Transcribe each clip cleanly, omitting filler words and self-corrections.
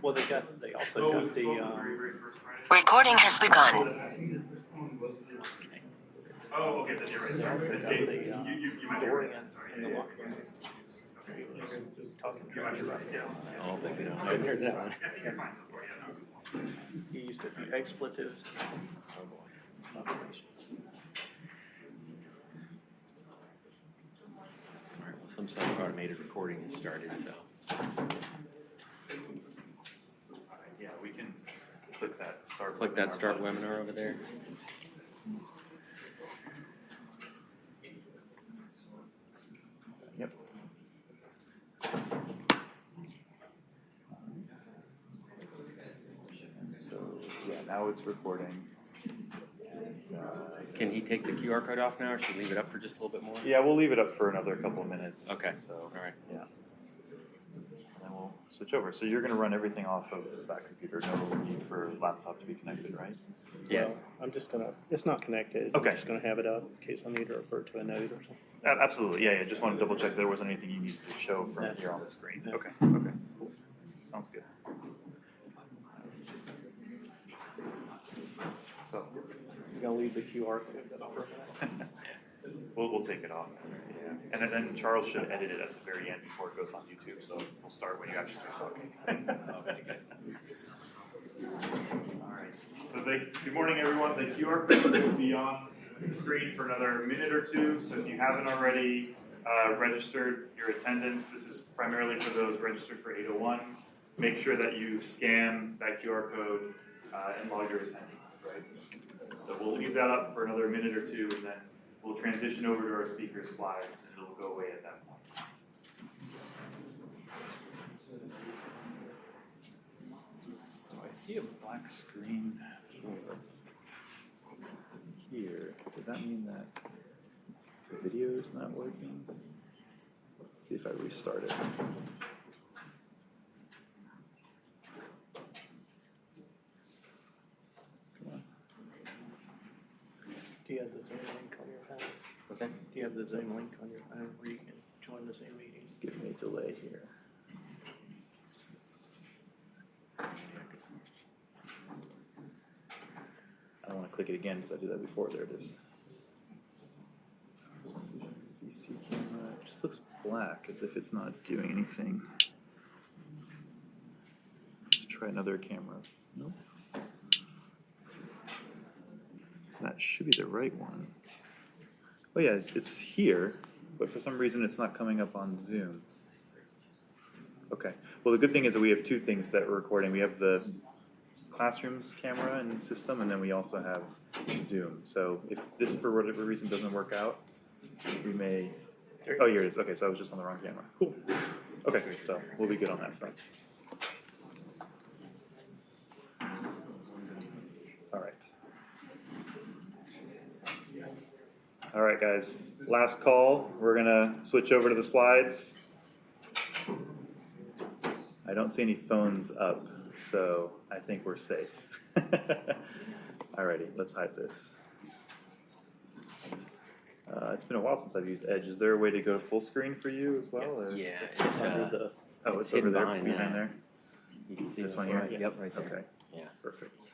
Well, they also got the. Recording has begun. Oh, okay, then you're right. Sorry. Also got the You might be door right. in the locker room. Talking about it right now. Oh, but we don't. I haven't heard that one. You're fine so far, yeah, no. He used a few expletives. Oh boy. All right. Well, some sort of automated recording has started, so. Yeah, we can click that start. Click that start webinar over there. Yep. So yeah, now it's recording. Can he take the QR code off now, or should we leave it up for just a little bit more? Yeah, we'll leave it up for another couple of minutes. Okay. So All right. yeah, and then we'll switch over. So you're going to run everything off of that computer. No need for laptop to be connected, right? Yeah. Well, I'm just gonna. It's not connected. Okay. I'm just gonna have it up in case I need to refer to a note or something. Absolutely. Yeah. Just want to double check there wasn't anything you needed to show from No. here on the screen. No. Okay. Okay. Cool. Sounds good. So You gonna leave the QR code up for a minute? we'll take it off. Yeah. And then Charles should edit it at the very end before it goes on YouTube. So we'll start when you actually start talking. Okay, good. All right. So good morning, everyone. The QR code will be off the screen for another minute or two. So if you haven't already registered your attendance, this is primarily for those registered for 801. Make sure that you scan that QR code and log your attendance. Right. So we'll leave that up for another minute or two, and then we'll transition over to our speaker slides, and it'll go away at that point. So I see a black screen here. Does that mean that the video is not working? Let's see if I restart it. Come on. Do you have the Zoom link on your phone? What's that? Do you have the Zoom link on your phone where you can join the Zoom meeting? It's giving me a delay here. I don't want to click it again because I did that before. There it is. PC camera. It just looks black as if it's not doing anything. Let's try another camera. Nope. That should be the right one. Oh yeah, it's here, but for some reason it's not coming up on Zoom. Okay. Well, the good thing is that we have two things that we're recording. We have the classroom's camera and system, and then we also have Zoom. So if this, for whatever reason, doesn't work out, we may... Oh, here it is. Okay, so I was just on the wrong camera. Cool. Okay, so we'll be good on that front. All right. All right, guys. Last call. We're going to switch over to the slides. I don't see any phones up, so I think we're safe. Alrighty, let's hide this. It's been a while since I've used Edge. Is there a way to go full screen for you as well? Or? Yeah. It's, Under the. Oh, it's hidden over there, behind behind that. there. You can see This the- one here? right, Yep, right there. Okay, Yeah. perfect.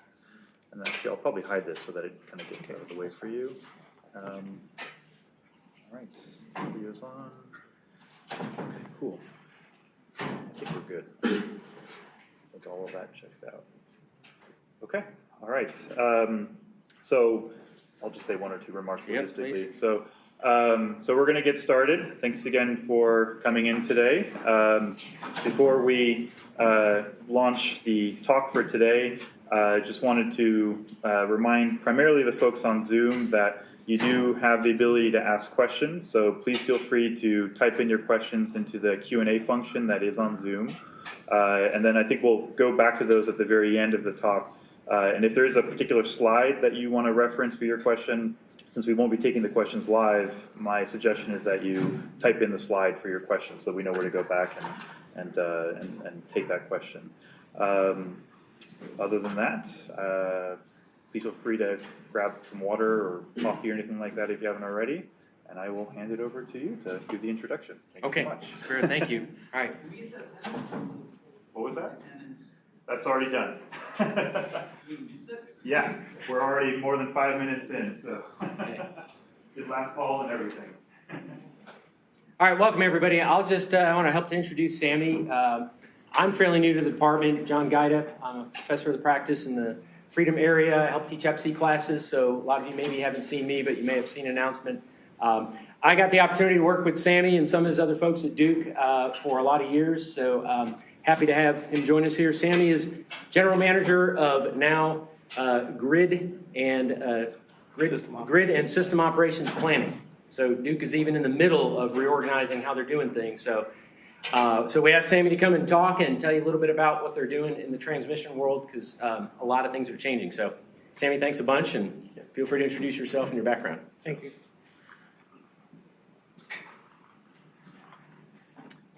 And actually, I'll probably hide this so that it kind of gets out of the way for you. All right, video's on. Okay, cool. I think we're good. I think all of that checks out. Okay, all right. So I'll just say one or two remarks Yep, logistically. please. So we're going to get started. Thanks again for coming in today. Before we launch the talk for today, I just wanted to remind primarily the folks on Zoom that you do have the ability to ask questions, so please feel free to type in your questions into the Q&A function that is on Zoom. And then I think we'll go back to those at the very end of the talk. And if there is a particular slide that you want to reference for your question, since we won't be taking the questions live, my suggestion is that you type in the slide for your question so we know where to go back and take that question. Other than that, please feel free to grab some water or coffee or anything like that if you haven't already, and I will hand it over to you to do the introduction. Thank you so much. Spirit, thank you. All right. What was that? That's already done. Yeah, we're already more than 5 minutes in, so did last call and everything. All right, welcome everybody. I want to help to introduce Sammy. I'm fairly new to the department. John Gaida. I'm a professor of the practice in the Freedom area. I help teach FC classes, so a lot of you maybe haven't seen me, but you may have seen an announcement. I got the opportunity to work with Sammy and some of his other folks at Duke for a lot of years, so happy to have him join us here. Sammy is general manager of now Grid and System Operations Planning. So Duke is even in the middle of reorganizing how they're doing things. So we asked Sammy to come and talk and tell you a little bit about what they're doing in the transmission world, because a lot of things are changing. So Sammy, thanks a bunch, and feel free to introduce yourself and your background. Thank you.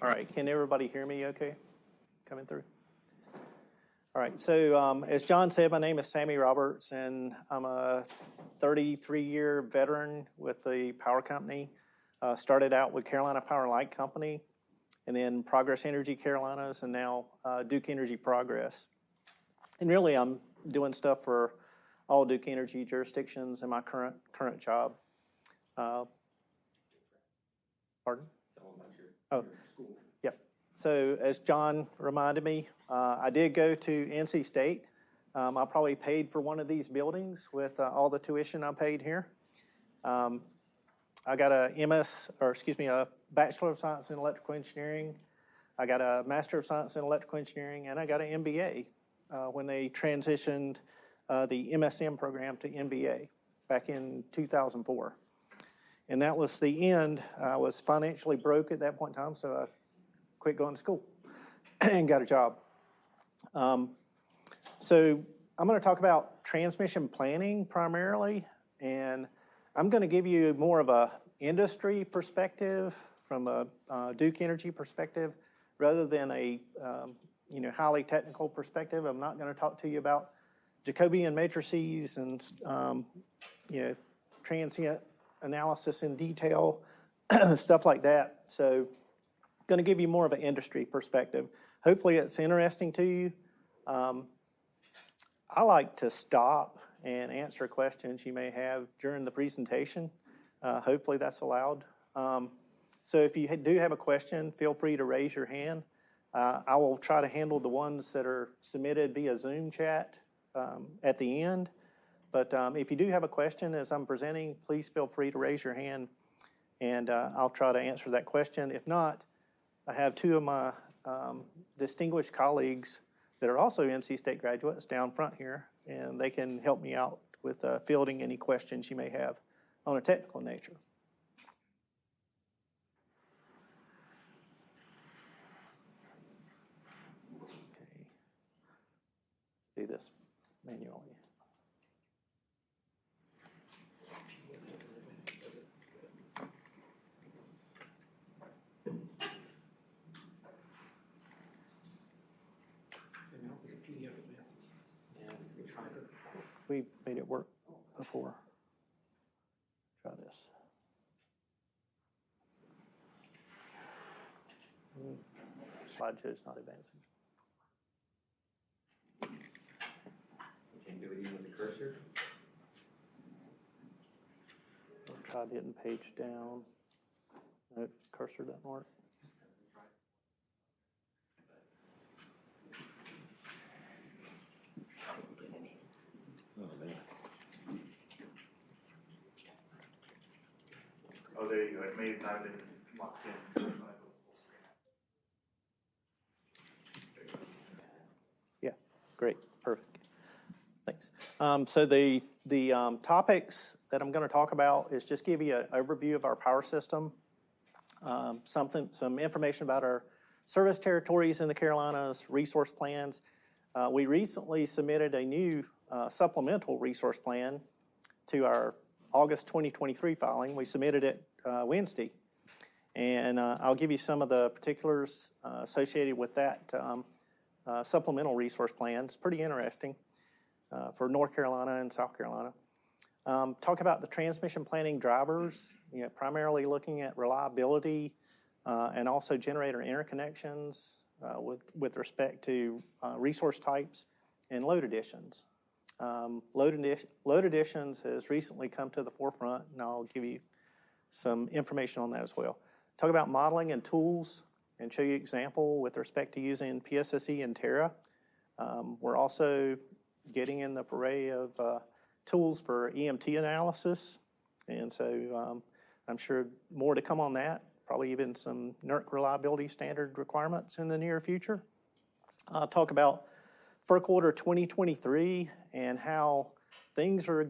All right, can everybody hear me okay? Coming through? All right, so as John said, my name is Sammy Roberts, and I'm a 33-year veteran with the power company. Started out with Carolina Power Light Company, and then Progress Energy Carolinas, and now Duke Energy Progress. And really, I'm doing stuff for all Duke Energy jurisdictions in my current job. Pardon? Oh, yep. So as John reminded me, I did go to NC State. I probably paid for one of these buildings with all the tuition I paid here. I got a Bachelor of Science in Electrical Engineering. I got a Master of Science in Electrical Engineering, and I got an MBA when they transitioned the MSM program to MBA back in 2004. And that was the end. I was financially broke at that point in time, so I quit going to school and got a job. So I'm going to talk about transmission planning primarily, and I'm going to give you more of a industry perspective from a Duke Energy perspective rather than a highly technical perspective. I'm not going to talk to you about Jacobian matrices and transient analysis in detail, stuff like that. So I'm going to give you more of an industry perspective. Hopefully it's interesting to you. I like to stop and answer questions you may have during the presentation. Hopefully that's allowed. So if you do have a question, feel free to raise your hand. I will try to handle the ones that are submitted via Zoom chat at the end. But if you do have a question as I'm presenting, please feel free to raise your hand, and I'll try to answer that question. If not, I have two of my distinguished colleagues that are also NC State graduates down front here, and they can help me out with fielding any questions you may have on a technical nature. Okay. Do this manually. We made it work before. Try this. Slideshow's not advancing. You can't do it even with the cursor? Tried hitting page down. No, cursor doesn't work. Oh, there you go. It may have not been locked in. Yeah, great, perfect. Thanks. So the topics that I'm going to talk about is just give you an overview of our power system, some information about our service territories in the Carolinas, resource plans. We recently submitted a new supplemental resource plan to our August 2023 filing. We submitted it Wednesday, and I'll give you some of the particulars associated with that supplemental resource plan. It's pretty interesting for North Carolina and South Carolina. Talk about the transmission planning drivers, primarily looking at reliability and also generator interconnections, with respect to resource types and load additions. Load additions has recently come to the forefront, and I'll give you some information on that as well. Talk about modeling and tools and show you an example with respect to using PSSE and Terra. We're also getting in the array of tools for EMT analysis, and so I'm sure more to come on that, probably even some NERC reliability standard requirements in the near future. I'll talk about first quarter 2023 and how things are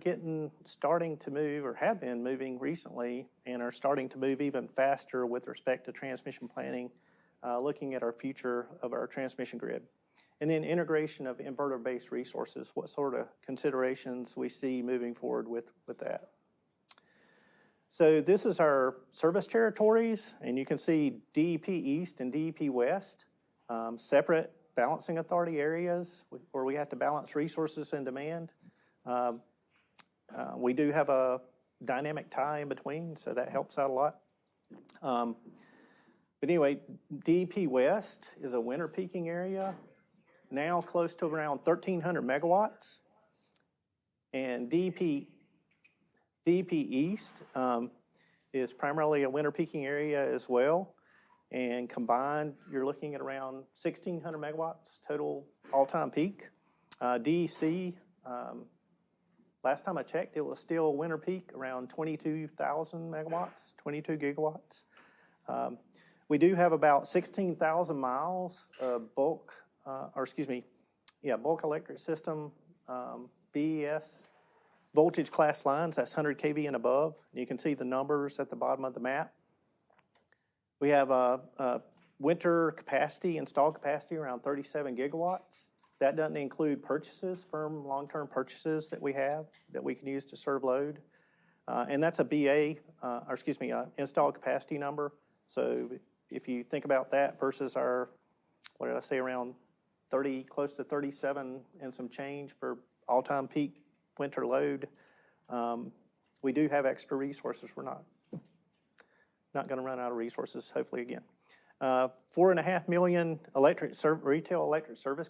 starting to move or have been moving recently and are starting to move even faster with respect to transmission planning, looking at our future of our transmission grid. And then integration of inverter-based resources, what sort of considerations we see moving forward with that. So this is our service territories, and you can see DEP East and DEP West, separate balancing authority areas where we have to balance resources and demand. We do have a dynamic tie in between, so that helps out a lot. But anyway, DEP West is a winter peaking area, now close to around 1,300 megawatts. And DEP East is primarily a winter peaking area as well. And combined, you're looking at around 1,600 megawatts total all-time peak. DEC, last time I checked, it was still winter peak around 22,000 megawatts, 22 gigawatts. We do have about 16,000 miles of bulk electric system, BES voltage class lines. That's 100 kV and above. You can see the numbers at the bottom of the map. We have a winter capacity, installed capacity around 37 gigawatts. That doesn't include purchases, firm long-term purchases that we have that we can use to serve load. And that's a installed capacity number. So if you think about that versus our, what did I say, around 30, close to 37 and some change for all-time peak winter load, we do have extra resources. We're not going to run out of resources, hopefully, again. 4.5 million retail electric service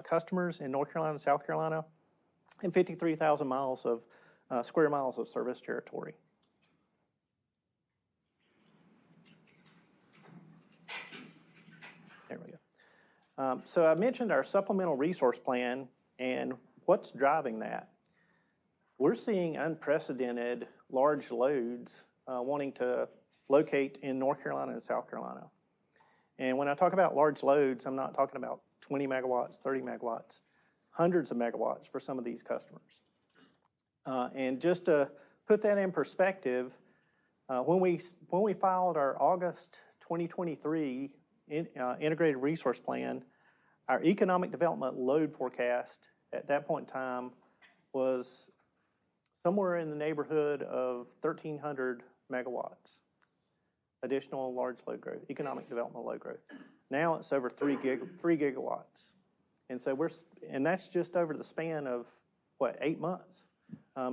customers in North Carolina and South Carolina, and 53,000 miles of square miles of service territory. There we go. So I mentioned our supplemental resource plan and what's driving that. We're seeing unprecedented large loads wanting to locate in North Carolina and South Carolina. And when I talk about large loads, I'm not talking about 20 megawatts, 30 megawatts, hundreds of megawatts for some of these customers. And just to put that in perspective, when we filed our August 2023 integrated resource plan, our economic development load forecast at that point in time was somewhere in the neighborhood of 1,300 megawatts. Additional large load growth, economic development load growth. Now it's over 3 gigawatts. And so that's just over the span of, 8 months?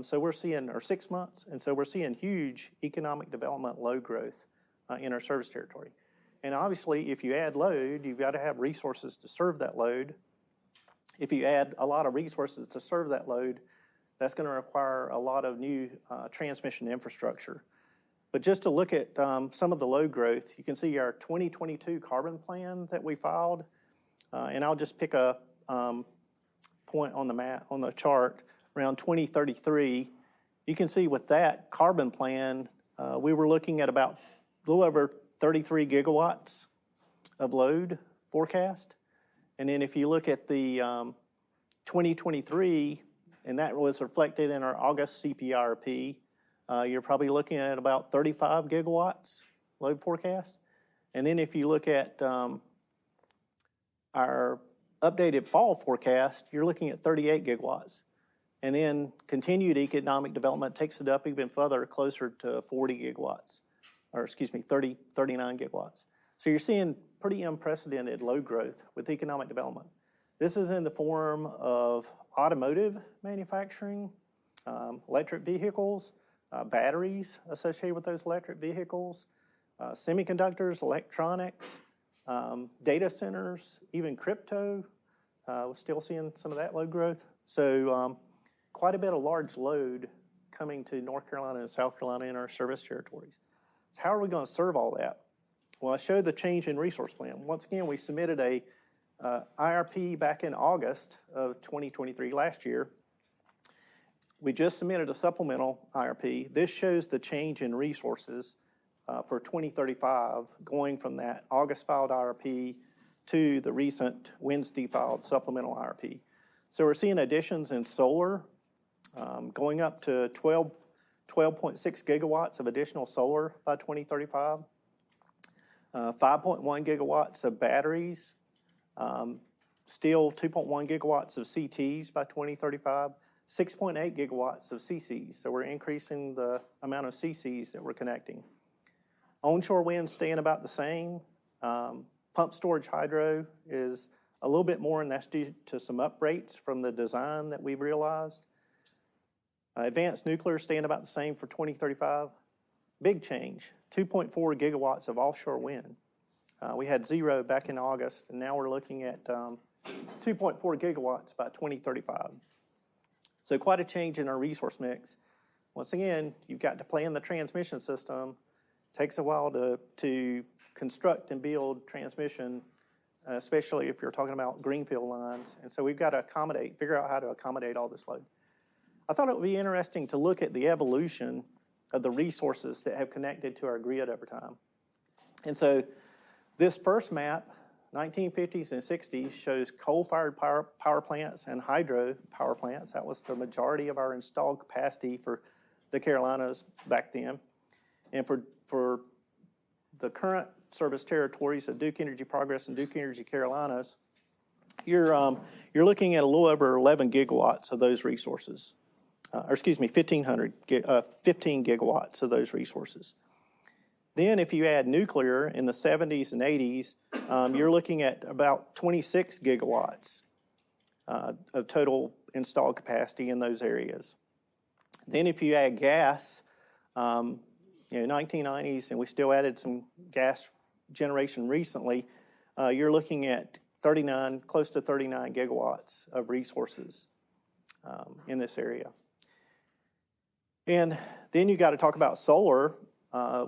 So we're seeing, or 6 months, and so we're seeing huge economic development load growth in our service territory. And obviously, if you add load, you've got to have resources to serve that load. If you add a lot of resources to serve that load, that's going to require a lot of new transmission infrastructure. But just to look at some of the load growth, you can see our 2022 carbon plan that we filed, and I'll just pick a point on the map, on the chart, around 2033. You can see with that carbon plan, we were looking at about a little over 33 gigawatts of load forecast. And then if you look at the 2023, and that was reflected in our August CPRP, you're probably looking at about 35 gigawatts load forecast. And then if you look at our updated fall forecast, you're looking at 38 gigawatts. And then continued economic development takes it up even further, closer to 40 gigawatts, or 39 gigawatts. So you're seeing pretty unprecedented load growth with economic development. This is in the form of automotive manufacturing, electric vehicles, batteries associated with those electric vehicles, semiconductors, electronics, data centers, even crypto. We're still seeing some of that load growth. So quite a bit of large load coming to North Carolina and South Carolina in our service territories. So how are we going to serve all that? Well, I showed the change in resource plan. Once again, we submitted a IRP back in August of 2023, last year. We just submitted a supplemental IRP. This shows the change in resources for 2035, going from that August filed IRP to the recent Wednesday filed supplemental IRP. So we're seeing additions in solar, going up to 12.6 gigawatts of additional solar by 2035, 5.1 gigawatts of batteries, still 2.1 gigawatts of CTs by 2035, 6.8 gigawatts of CCs. So we're increasing the amount of CCs that we're connecting. Onshore wind staying about the same. Pump storage hydro is a little bit more, and that's due to some uprates from the design that we've realized. Advanced nuclear staying about the same for 2035. Big change, 2.4 gigawatts of offshore wind. We had 0 back in August, and now we're looking at 2.4 gigawatts by 2035. So quite a change in our resource mix. Once again, you've got to plan the transmission system. Takes a while to construct and build transmission, especially if you're talking about greenfield lines. And so we've got to figure out how to accommodate all this load. I thought it would be interesting to look at the evolution of the resources that have connected to our grid over time. And so this first map, 1950s and 60s, shows coal-fired power plants and hydro power plants. That was the majority of our installed capacity for the Carolinas back then. And for the current service territories of Duke Energy Progress and Duke Energy Carolinas, you're looking at a little over 11 gigawatts of those resources. 15 gigawatts of those resources. Then if you add nuclear in the 70s and 80s, you're looking at about 26 gigawatts of total installed capacity in those areas. Then if you add gas, 1990s, and we still added some gas generation recently, you're looking at close to 39 gigawatts of resources in this area. And then you got to talk about solar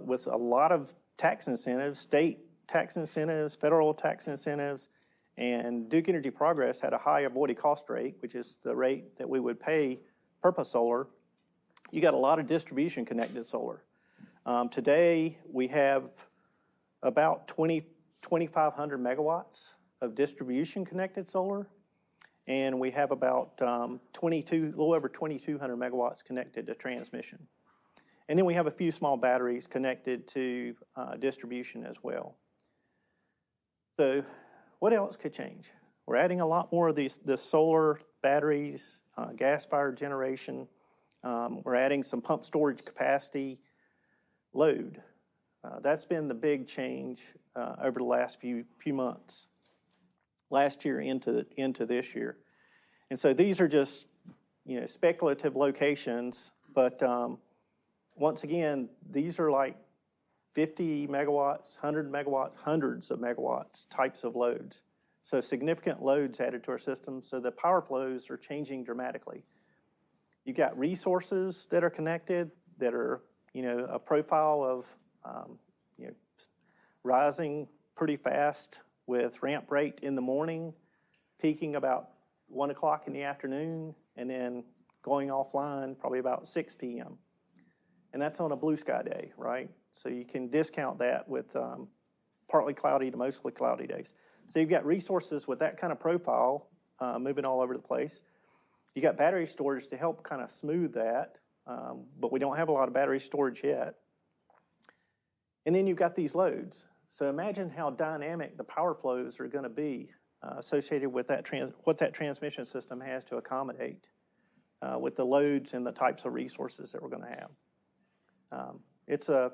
with a lot of tax incentives, state tax incentives, federal tax incentives, and Duke Energy Progress had a high avoided cost rate, which is the rate that we would pay purpose solar. You got a lot of distribution connected solar. Today, we have about 2,500 megawatts of distribution connected solar, and we have about a little over 2,200 megawatts connected to transmission. And then we have a few small batteries connected to distribution as well. So what else could change? We're adding a lot more of this solar, batteries, gas-fired generation. We're adding some pump storage capacity, load. That's been the big change over the last few months, last year into this year. And so these are just speculative locations, but once again, these are like 50 megawatts, 100 megawatts, hundreds of megawatts types of loads. So significant loads added to our system, so the power flows are changing dramatically. You've got resources that are connected that are a profile of rising pretty fast with ramp rate in the morning, peaking about 1 o'clock in the afternoon, and then going offline probably about 6 p.m. And that's on a blue sky day, right? So you can discount that with partly cloudy to mostly cloudy days. So you've got resources with that kind of profile moving all over the place. You got battery storage to help kind of smooth that, but we don't have a lot of battery storage yet. And then you've got these loads. So imagine how dynamic the power flows are going to be associated with that what that transmission system has to accommodate with the loads and the types of resources that we're going to have. It's a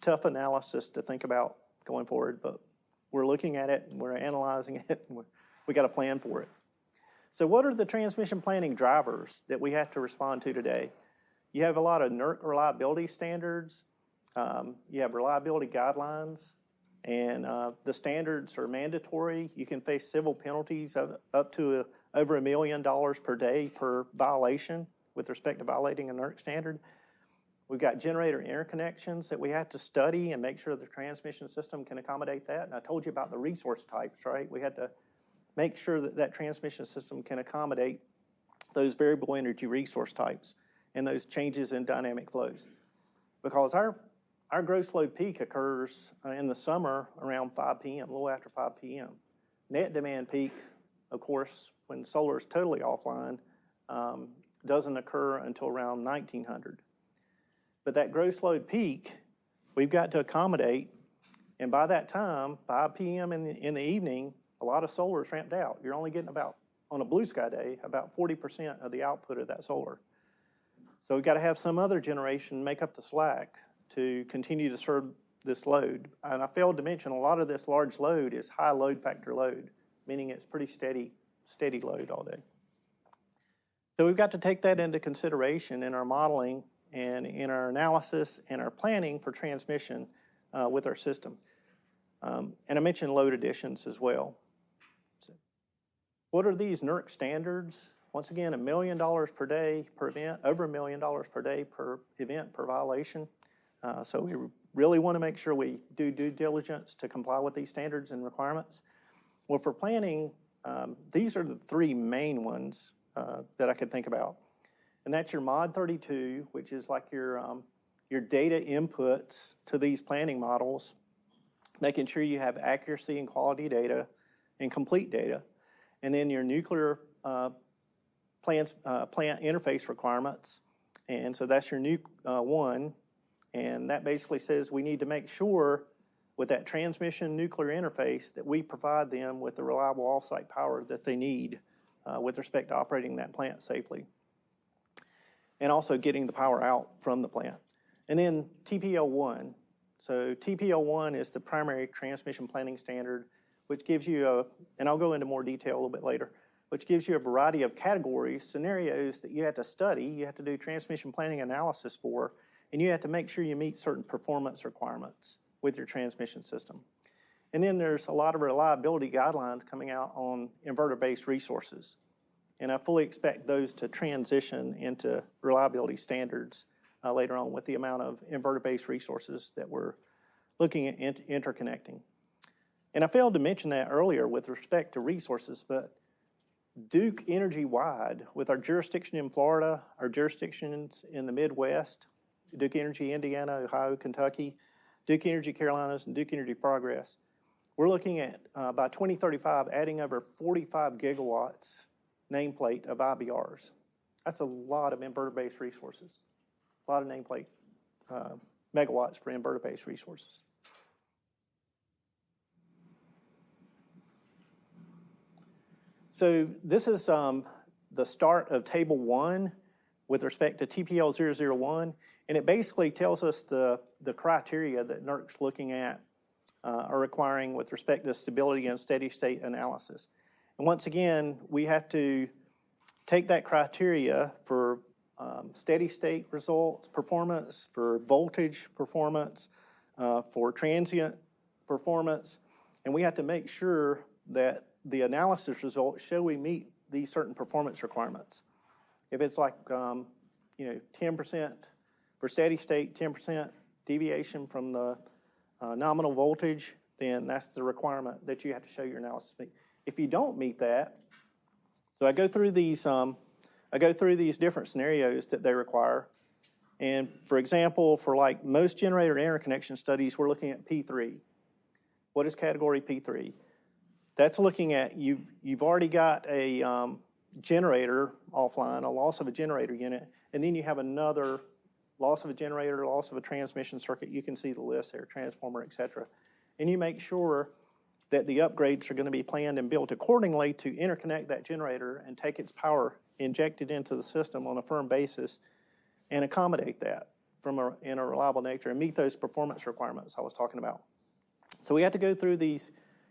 tough analysis to think about going forward, but we're looking at it and we're analyzing it and we got a plan for it. So what are the transmission planning drivers that we have to respond to today? You have a lot of NERC reliability standards. You have reliability guidelines. And the standards are mandatory. You can face civil penalties of up to over $1 million per day per violation with respect to violating a NERC standard. We've got generator interconnections that we have to study and make sure the transmission system can accommodate that. And I told you about the resource types, right? We had to make sure that that transmission system can accommodate those variable energy resource types and those changes in dynamic flows. Because our gross load peak occurs in the summer around 5 p.m., a little after 5 p.m. Net demand peak, of course, when solar is totally offline, doesn't occur until around 1900. But that gross load peak, we've got to accommodate, and by that time, 5 p.m. in the evening, a lot of solar is ramped out. You're only getting about, on a blue sky day, about 40% of the output of that solar. So we've got to have some other generation make up the slack to continue to serve this load. And I failed to mention a lot of this large load is high load factor load, meaning it's pretty steady load all day. So we've got to take that into consideration in our modeling and in our analysis and our planning for transmission with our system. And I mentioned load additions as well. So what are these NERC standards? Once again, $1 million per day per event, over $1 million per day per event per violation. So we really want to make sure we do due diligence to comply with these standards and requirements. Well, for planning, these are the three main ones that I could think about. And that's your mod 32, which is like your data inputs to these planning models, making sure you have accuracy and quality data and complete data. And then your nuclear plant interface requirements. And so that's your NUC 1. And that basically says we need to make sure with that transmission nuclear interface that we provide them with the reliable off-site power that they need with respect to operating that plant safely. And also getting the power out from the plant. And then TPL-1. So TPL-1 is the primary transmission planning standard, which gives you and I'll go into more detail a little bit later, which gives you a variety of categories, scenarios that you have to study, you have to do transmission planning analysis for, and you have to make sure you meet certain performance requirements with your transmission system. And then there's a lot of reliability guidelines coming out on inverter-based resources. And I fully expect those to transition into reliability standards later on with the amount of inverter-based resources that we're looking at interconnecting. And I failed to mention that earlier with respect to resources, but Duke Energy-wide, with our jurisdiction in Florida, our jurisdictions in the Midwest, Duke Energy Indiana, Ohio, Kentucky, Duke Energy Carolinas, and Duke Energy Progress, we're looking at, by 2035, adding over 45 gigawatts nameplate of IBRs. That's a lot of inverter-based resources, a lot of nameplate megawatts for inverter-based resources. So this is the start of Table 1 with respect to TPL-001, and it basically tells us the criteria that NERC's looking at are requiring with respect to stability and steady state analysis. And once again, we have to take that criteria for steady state results, performance, for voltage performance, for transient performance, and we have to make sure that the analysis results show we meet these certain performance requirements. If it's like, 10% for steady state, 10% deviation from the nominal voltage, then that's the requirement that you have to show your analysis meet. If you don't meet that, so I go through these different scenarios that they require. And for example, for like most generator interconnection studies, we're looking at P3. What is category P3? That's looking at, you've already got a generator offline, a loss of a generator unit, and then you have another loss of a generator, loss of a transmission circuit. You can see the list there, transformer, et cetera. And you make sure that the upgrades are going to be planned and built accordingly to interconnect that generator and take its power injected into the system on a firm basis and accommodate that in a reliable nature and meet those performance requirements I was talking about. So we have to go through these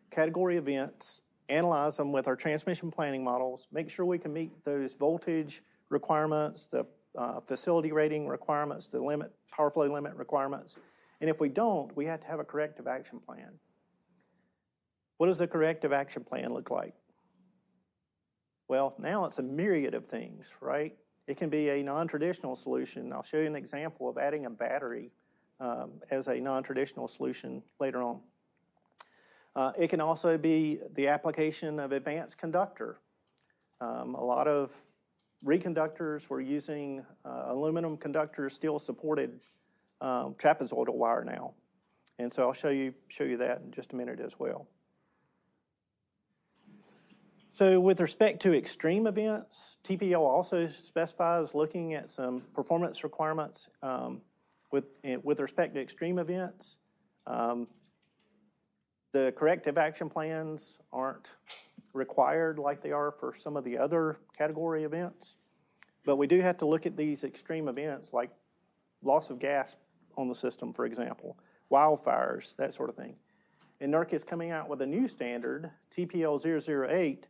category events, analyze them with our transmission planning models, make sure we can meet those voltage requirements, the facility rating requirements, the power flow limit requirements. And if we don't, we have to have a corrective action plan. What does the corrective action plan look like? Well, now it's a myriad of things, right? It can be a non-traditional solution. I'll show you an example of adding a battery as a non-traditional solution later on. It can also be the application of advanced conductor. A lot of reconductors were using aluminum conductors, steel supported trapezoidal wire now. And so I'll show you that in just a minute as well. So with respect to extreme events, TPL also specifies looking at some performance requirements with respect to extreme events. The corrective action plans aren't required like they are for some of the other category events, but we do have to look at these extreme events like loss of gas on the system, for example, wildfires, that sort of thing. And NERC is coming out with a new standard, TPL-008,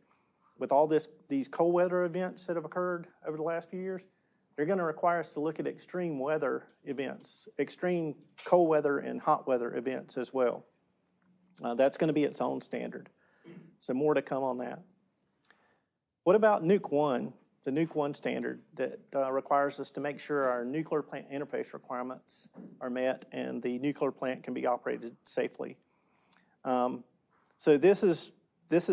with all these cold weather events that have occurred over the last few years. They're going to require us to look at extreme weather events, extreme cold weather and hot weather events as well. That's going to be its own standard. So more to come on that. What about NERC 1, the NERC 1 standard that requires us to make sure our nuclear plant interface requirements are met and the nuclear plant can be operated safely. So this is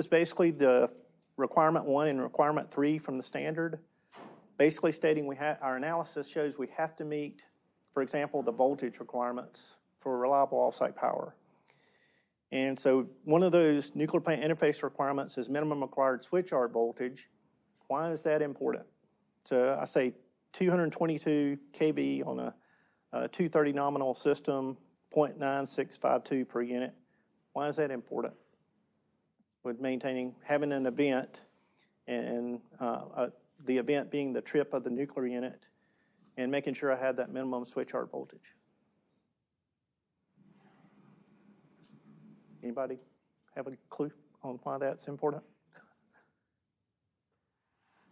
basically the requirement 1 and requirement 3 from the standard, basically stating our analysis shows we have to meet, for example, the voltage requirements for reliable off-site power. And so one of those nuclear plant interface requirements is minimum required switch arc voltage. Why is that important? So I say 222 kV on a 230 nominal system, 0.9652 per unit. Why is that important? With having an event and the event being the trip of the nuclear unit and making sure I had that minimum switch arc voltage. Anybody have a clue on why that's important?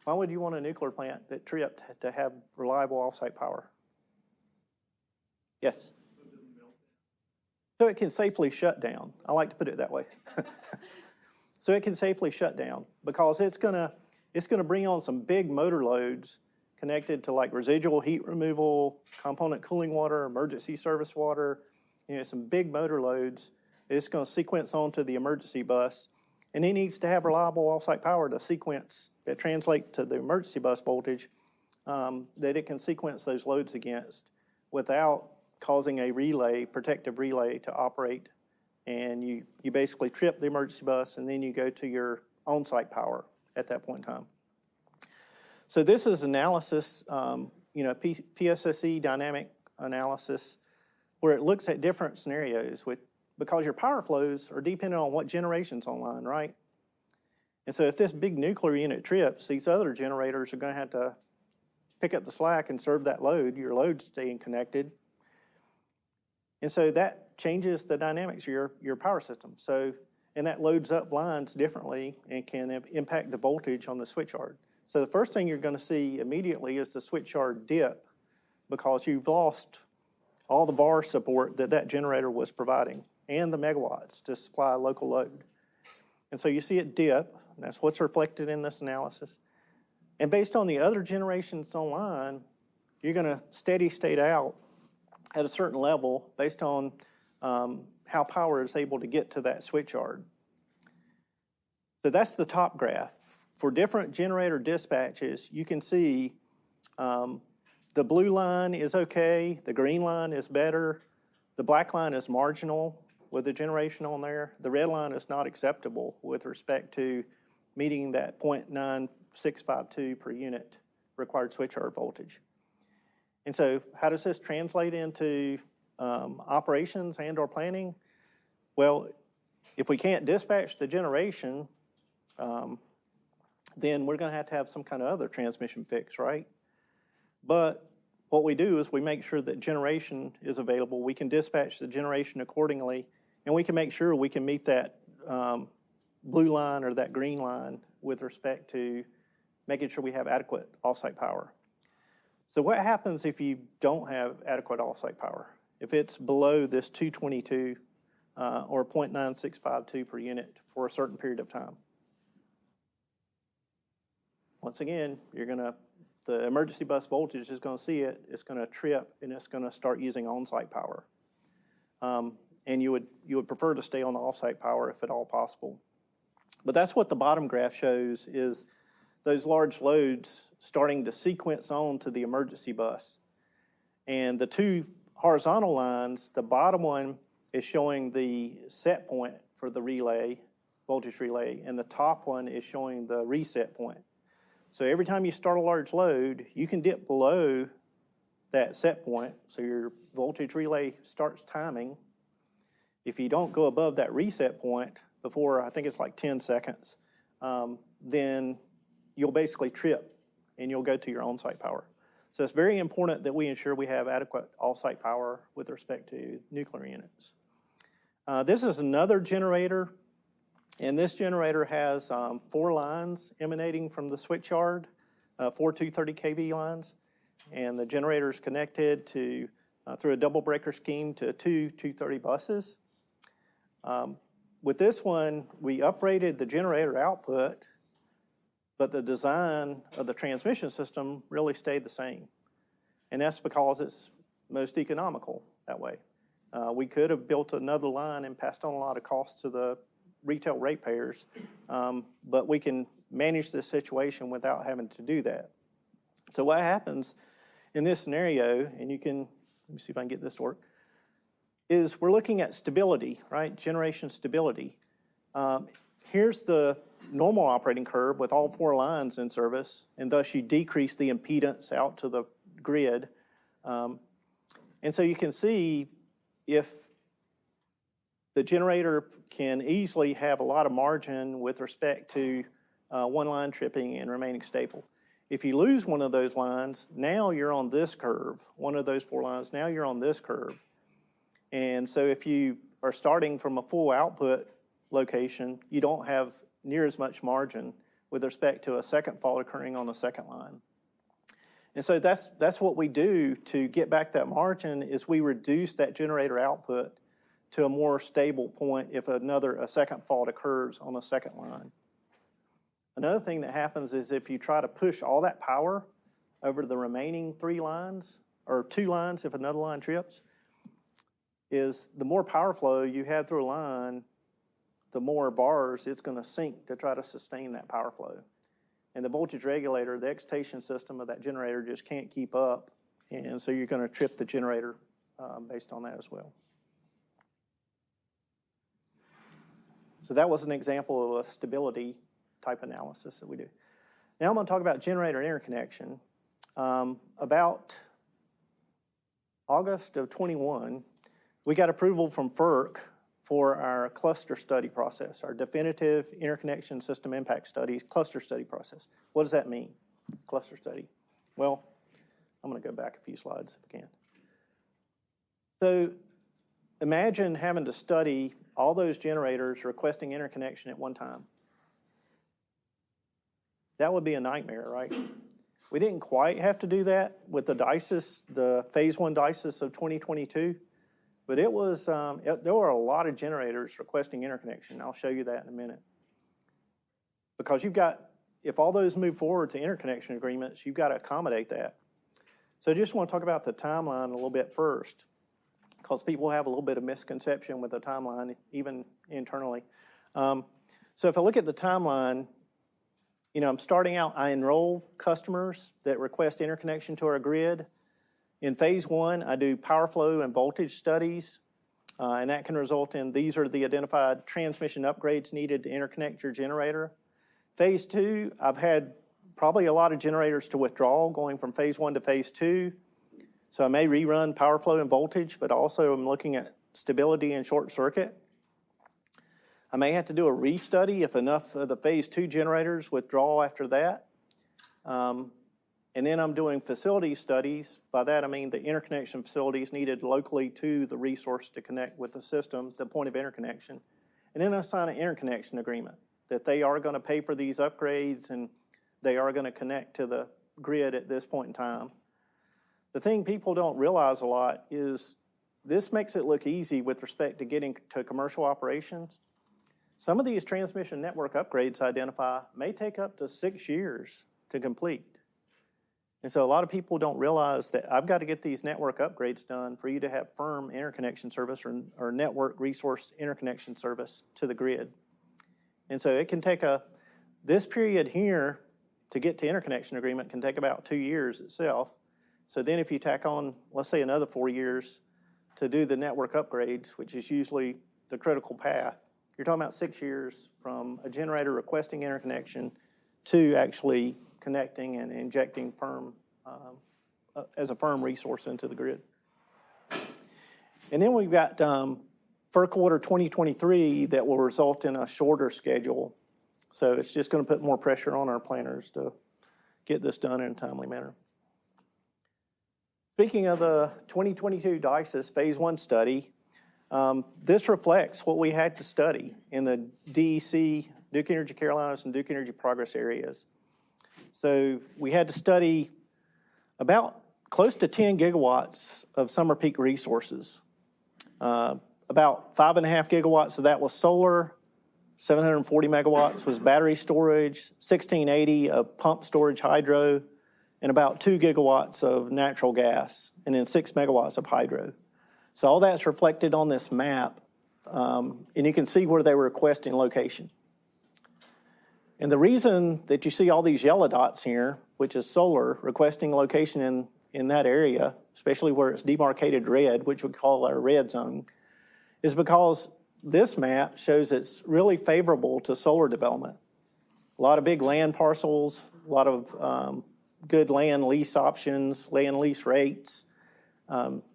Why would you want a nuclear plant that tripped to have reliable off-site power? Yes? So it can safely shut down. I like to put it that way. So it can safely shut down because it's gonna bring on some big motor loads connected to like residual heat removal, component cooling water, emergency service water, some big motor loads. It's going to sequence onto the emergency bus, and it needs to have reliable off-site power to sequence that translate to the emergency bus voltage that it can sequence those loads against without causing a relay, protective relay, to operate. And you basically trip the emergency bus, and then you go to your on-site power at that point in time. So this is analysis, PSSE dynamic analysis, where it looks at different scenarios because your power flows are dependent on what generation's online, right? And so if this big nuclear unit trips, these other generators are going to have to pick up the slack and serve that load, your load staying connected. And so that changes the dynamics of your power system. So, and that loads up lines differently and can impact the voltage on the switch yard. So the first thing you're going to see immediately is the switch yard dip because you've lost all the VAR support that generator was providing and the megawatts to supply local load. And so you see it dip, and that's what's reflected in this analysis. And based on the other generations online, you're going to steady state out at a certain level based on how power is able to get to that switch yard. So that's the top graph. For different generator dispatches, you can see the blue line is okay, the green line is better, the black line is marginal with the generation on there. The red line is not acceptable with respect to meeting that 0.9652 per unit required switch yard voltage. And so how does this translate into operations and or planning? Well, if we can't dispatch the generation, then we're going to have some kind of other transmission fix, right? But what we do is we make sure that generation is available. We can dispatch the generation accordingly, and we can make sure we can meet that blue line or that green line with respect to making sure we have adequate off-site power. So what happens if you don't have adequate off-site power? If it's below this 222 or 0.9652 per unit for a certain period of time. Once again, the emergency bus voltage is going to see it, it's going to trip, and it's going to start using on-site power. And you would prefer to stay on the off-site power if at all possible. But that's what the bottom graph shows, is those large loads starting to sequence on to the emergency bus. And the two horizontal lines, the bottom one is showing the set point for the relay, voltage relay, and the top one is showing the reset point. So every time you start a large load, you can dip below that set point, so your voltage relay starts timing. If you don't go above that reset point before, I think it's like 10 seconds, then you'll basically trip and you'll go to your on-site power. So it's very important that we ensure we have adequate off-site power with respect to nuclear units. This is another generator, and this generator has 4 lines emanating from the switchyard, 4 230 kV lines, and the generator is connected to through a double breaker scheme to 2 230 buses. With this one, we upgraded the generator output, but the design of the transmission system really stayed the same. And that's because it's most economical that way. We could have built another line and passed on a lot of costs to the retail ratepayers, but we can manage this situation without having to do that. So what happens in this scenario, and you can, let me see if I can get this to work, is we're looking at stability, right? Generation stability. Here's the normal operating curve with all 4 lines in service, and thus you decrease the impedance out to the grid. And so you can see if the generator can easily have a lot of margin with respect to one line tripping and remaining stable. If you lose one of those lines, now you're on this curve. One of those 4 lines, now you're on this curve. And so if you are starting from a full output location, you don't have near as much margin with respect to a second fault occurring on the second line. And so that's what we do to get back that margin, is we reduce that generator output to a more stable point if a second fault occurs on the second line. Another thing that happens is if you try to push all that power over the remaining 3 lines, or 2 lines if another line trips, is the more power flow you have through a line, the more bars it's going to sink to try to sustain that power flow. And the voltage regulator, the excitation system of that generator just can't keep up, and so you're going to trip the generator based on that as well. So that was an example of a stability type analysis that we do. Now I'm going to talk about generator interconnection. About August of 21, we got approval from FERC for our cluster study process, our definitive interconnection system impact studies cluster study process. What does that mean, cluster study? Well, I'm going to go back a few slides if I can. So imagine having to study all those generators requesting interconnection at one time. That would be a nightmare, right? We didn't quite have to do that with the DICES, the phase 1 DICES of 2022. But it was, there were a lot of generators requesting interconnection. I'll show you that in a minute. Because if all those move forward to interconnection agreements, you've got to accommodate that. So I just want to talk about the timeline a little bit first, because people have a little bit of misconception with the timeline, even internally. So if I look at the timeline, I'm starting out, I enroll customers that request interconnection to our grid. In phase 1, I do power flow and voltage studies, and that can result in these are the identified transmission upgrades needed to interconnect your generator. Phase 2, I've had probably a lot of generators to withdraw going from phase 1 to phase 2. So I may rerun power flow and voltage, but also I'm looking at stability and short circuit. I may have to do a restudy if enough of the phase 2 generators withdraw after that. And then I'm doing facility studies. By that I mean the interconnection facilities needed locally to the resource to connect with the system, the point of interconnection. And then I sign an interconnection agreement that they are going to pay for these upgrades and they are going to connect to the grid at this point in time. The thing people don't realize a lot is this makes it look easy with respect to getting to commercial operations. Some of these transmission network upgrades I identify may take up to 6 years to complete. And so a lot of people don't realize that I've got to get these network upgrades done for you to have firm interconnection service or network resource interconnection service to the grid. And so it can take this period here to get to interconnection agreement can take about 2 years itself. So then if you tack on, let's say, another 4 years to do the network upgrades, which is usually the critical path, you're talking about 6 years from a generator requesting interconnection to actually connecting and injecting as a firm resource into the grid. And then we've got first quarter 2023 that will result in a shorter schedule. So it's just going to put more pressure on our planners to get this done in a timely manner. Speaking of the 2022 DICES Phase 1 study, this reflects what we had to study in the DEC, Duke Energy Carolinas, and Duke Energy Progress areas. So we had to study about close to 10 gigawatts of summer peak resources. About 5.5 gigawatts of that was solar, 740 megawatts was battery storage, 1680 of pump storage hydro, and about 2 gigawatts of natural gas, and then 6 megawatts of hydro. So all that's reflected on this map, and you can see where they were requesting location. And the reason that you see all these yellow dots here, which is solar, requesting location in that area, especially where it's demarcated red, which we call our red zone, is because this map shows it's really favorable to solar development. A lot of big land parcels, a lot of good land lease options, land lease rates,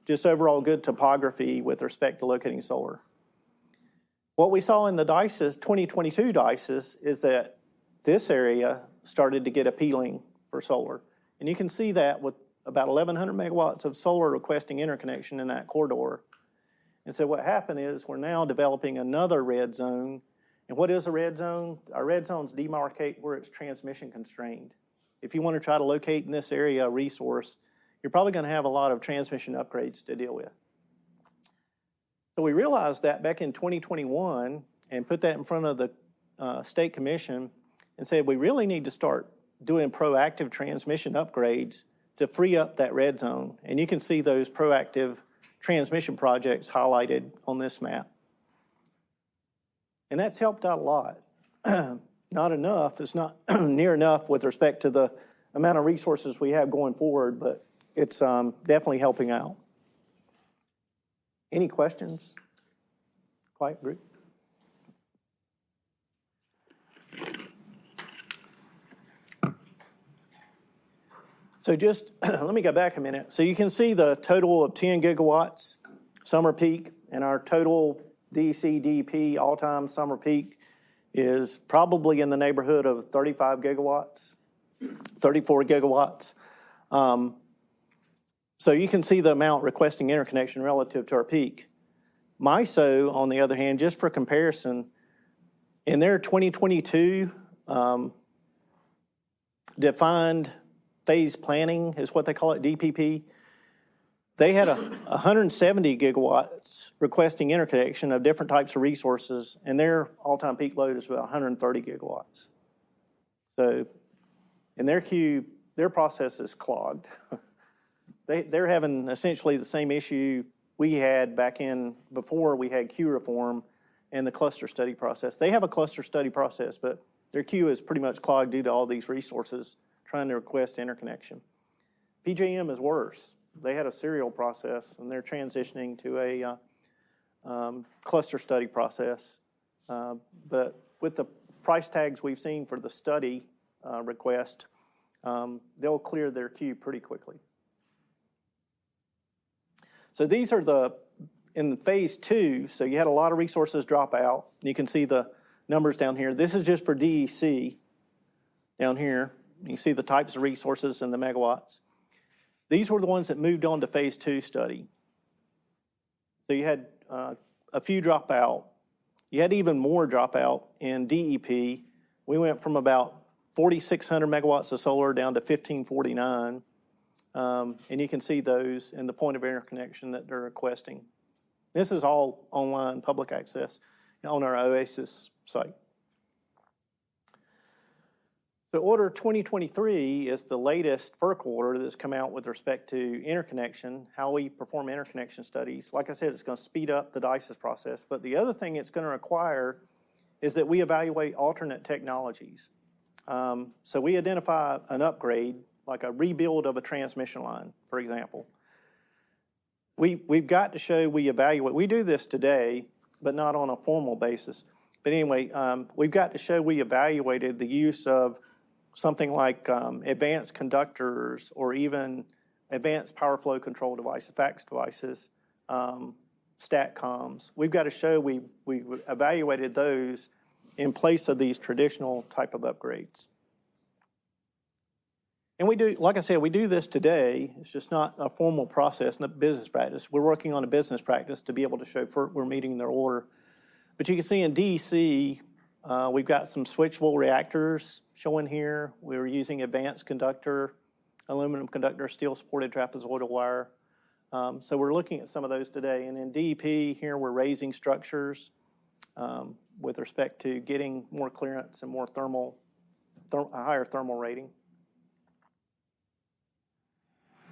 just overall good topography with respect to locating solar. What we saw in the DICES, 2022 DICES, is that this area started to get appealing for solar. And you can see that with about 1,100 megawatts of solar requesting interconnection in that corridor. And so what happened is we're now developing another red zone. And what is a red zone? Our red zones demarcate where it's transmission constrained. If you want to try to locate in this area a resource, you're probably going to have a lot of transmission upgrades to deal with. So we realized that back in 2021 and put that in front of the State Commission and said we really need to start doing proactive transmission upgrades to free up that red zone. And you can see those proactive transmission projects highlighted on this map. And that's helped out a lot. Not enough, it's not near enough with respect to the amount of resources we have going forward, but it's definitely helping out. Any questions? Quiet group. So just let me go back a minute. So you can see the total of 10 gigawatts summer peak, and our total DCDP all-time summer peak is probably in the neighborhood of 35 gigawatts, 34 gigawatts. So you can see the amount requesting interconnection relative to our peak. MISO, on the other hand, just for comparison, in their 2022 defined phase planning is what they call it, DPP. They had 170 gigawatts requesting interconnection of different types of resources, and their all-time peak load is about 130 gigawatts. So in their queue, their process is clogged. They're having essentially the same issue we had back in before we had queue reform and the cluster study process. They have a cluster study process, but their queue is pretty much clogged due to all these resources trying to request interconnection. PJM is worse. They had a serial process, and they're transitioning to a cluster study process. But with the price tags we've seen for the study request, they'll clear their queue pretty quickly. So these are in phase 2, so you had a lot of resources drop out. You can see the numbers down here. This is just for DEC down here. You can see the types of resources and the megawatts. These were the ones that moved on to phase 2 study. So you had a few drop out. You had even more drop out in DEP. We went from about 4,600 megawatts of solar down to 1,549. And you can see those in the point of interconnection that they're requesting This is all online public access on our OASIS site. So Order 2023 is the latest FERC order that's come out with respect to interconnection, how we perform interconnection studies. Like I said, it's going to speed up the DICES process, but the other thing it's going to require is that we evaluate alternate technologies. So we identify an upgrade, like a rebuild of a transmission line, for example. We've got to show we evaluate. We do this today, but not on a formal basis. But anyway, we've got to show we evaluated the use of something like advanced conductors or even advanced power flow control devices, FACS devices, STATCOMs. We've got to show we've evaluated those in place of these traditional type of upgrades. And we do, like I said, we do this today. It's just not a formal process, not business practice. We're working on a business practice to be able to show we're meeting their order. But you can see in DC, we've got some switchable reactors showing here. We're using advanced conductor, aluminum conductor, steel supported trapezoidal wire. So we're looking at some of those today. And in DEP here, we're raising structures with respect to getting more clearance and more a higher thermal rating.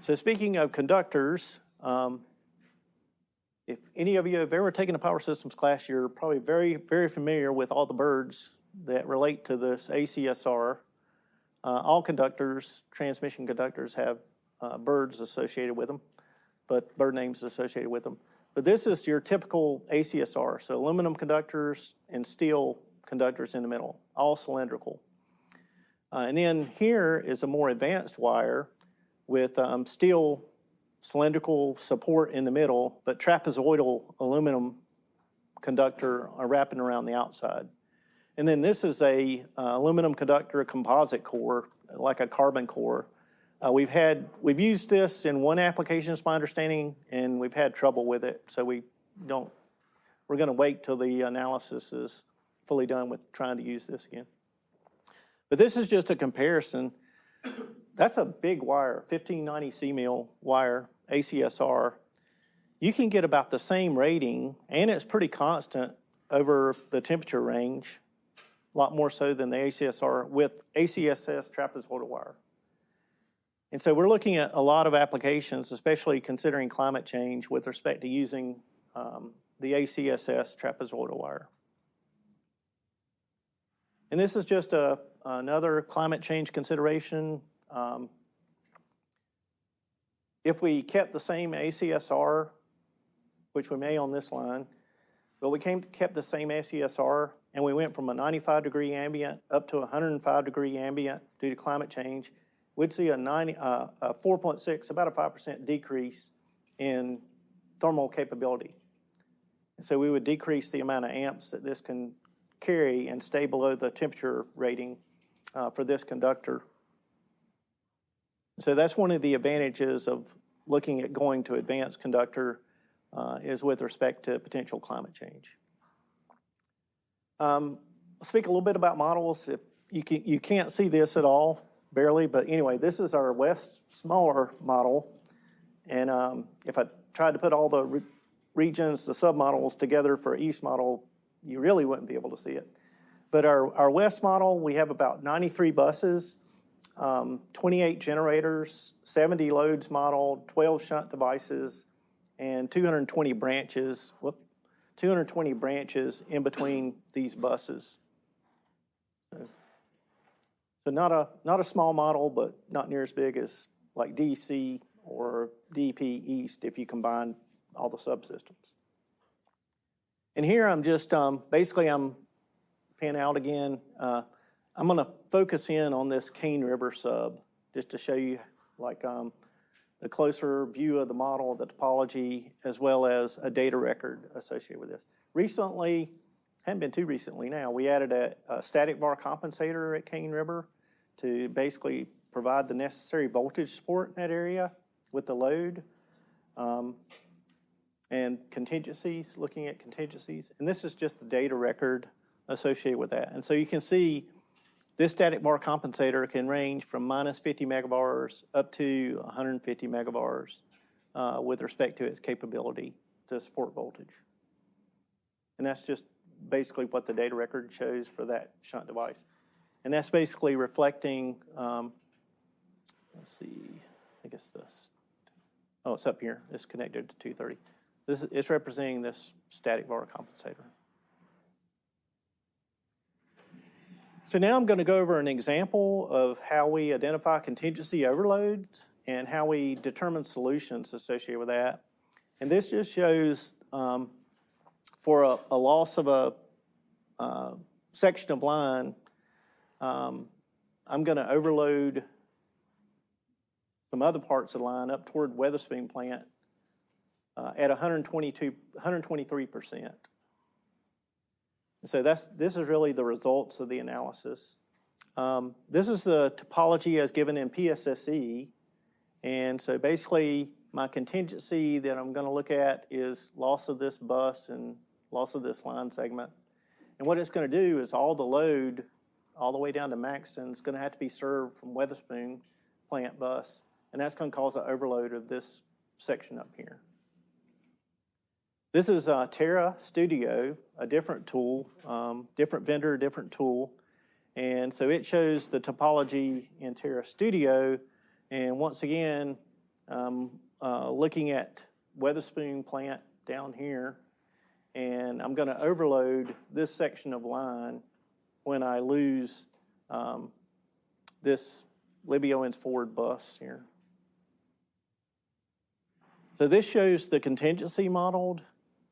So speaking of conductors, if any of you have ever taken a power systems class, you're probably very, very familiar with all the birds that relate to this ACSR. All conductors, transmission conductors, have birds associated with them, but bird names associated with them. But this is your typical ACSR, so aluminum conductors and steel conductors in the middle, all cylindrical. And then here is a more advanced wire with steel cylindrical support in the middle, but trapezoidal aluminum conductor are wrapping around the outside. And then this is a aluminum conductor composite core, like a carbon core. We've used this in one application, is my understanding, and we've had trouble with it. So we're going to wait till the analysis is fully done with trying to use this again. But this is just a comparison. That's a big wire, 1590 C-mil wire, ACSR. You can get about the same rating, and it's pretty constant over the temperature range, a lot more so than the ACSR with ACSS trapezoidal wire. And so we're looking at a lot of applications, especially considering climate change with respect to using the ACSS trapezoidal wire. And this is just another climate change consideration. If we kept the same ACSR, which we may on this line, but we kept the same ACSR and we went from a 95-degree ambient up to a 105-degree ambient due to climate change, we'd see a 4.6, about a 5% decrease in thermal capability. And so we would decrease the amount of amps that this can carry and stay below the temperature rating for this conductor. So that's one of the advantages of looking at going to advanced conductor is with respect to potential climate change. I'll speak a little bit about models. If you can't see this at all, barely, but anyway, this is our west smaller model. And if I tried to put all the regions, the submodels together for east model, you really wouldn't be able to see it. But our west model, we have about 93 buses, 28 generators, 70 loads modeled, 12 shunt devices, and 220 branches, 220 branches in between these buses. So not a small model, but not near as big as like DC or DP East if you combine all the subsystems. And here I'm just, basically I'm pan out again. I'm going to focus in on this Cane River sub just to show you like the closer view of the model, the topology, as well as a data record associated with this. Recently, hadn't been too recently now, we added a static VAR compensator at Cane River to basically provide the necessary voltage support in that area with the load and contingencies, looking at contingencies. And this is just the data record associated with that. And so you can see this static VAR compensator can range from minus 50 megabars up to 150 megabars with respect to its capability. to support voltage. And that's just basically what the data record shows for that shunt device. And that's basically reflecting, let's see, I think it's this. Oh, it's up here. It's connected to 230. It's representing this static VAR compensator. So now I'm going to go over an example of how we identify contingency overloads and how we determine solutions associated with that. And this just shows for a loss of a section of line, I'm going to overload some other parts of the line up toward Weatherspoon plant at 123%. So this is really the results of the analysis. This is the topology as given in PSSE. And so basically my contingency that I'm going to look at is loss of this bus and loss of this line segment. And what it's going to do is all the load all the way down to Maxton is going to have to be served from Weatherspoon plant bus. And that's going to cause an overload of this section up here. This is Terra Studio, a different tool, different vendor, different tool. And so it shows the topology in Terra Studio. And once again, looking at Weatherspoon plant down here, and I'm going to overload this section of line when I lose this Libby Owens Ford bus here. So this shows the contingency modeled.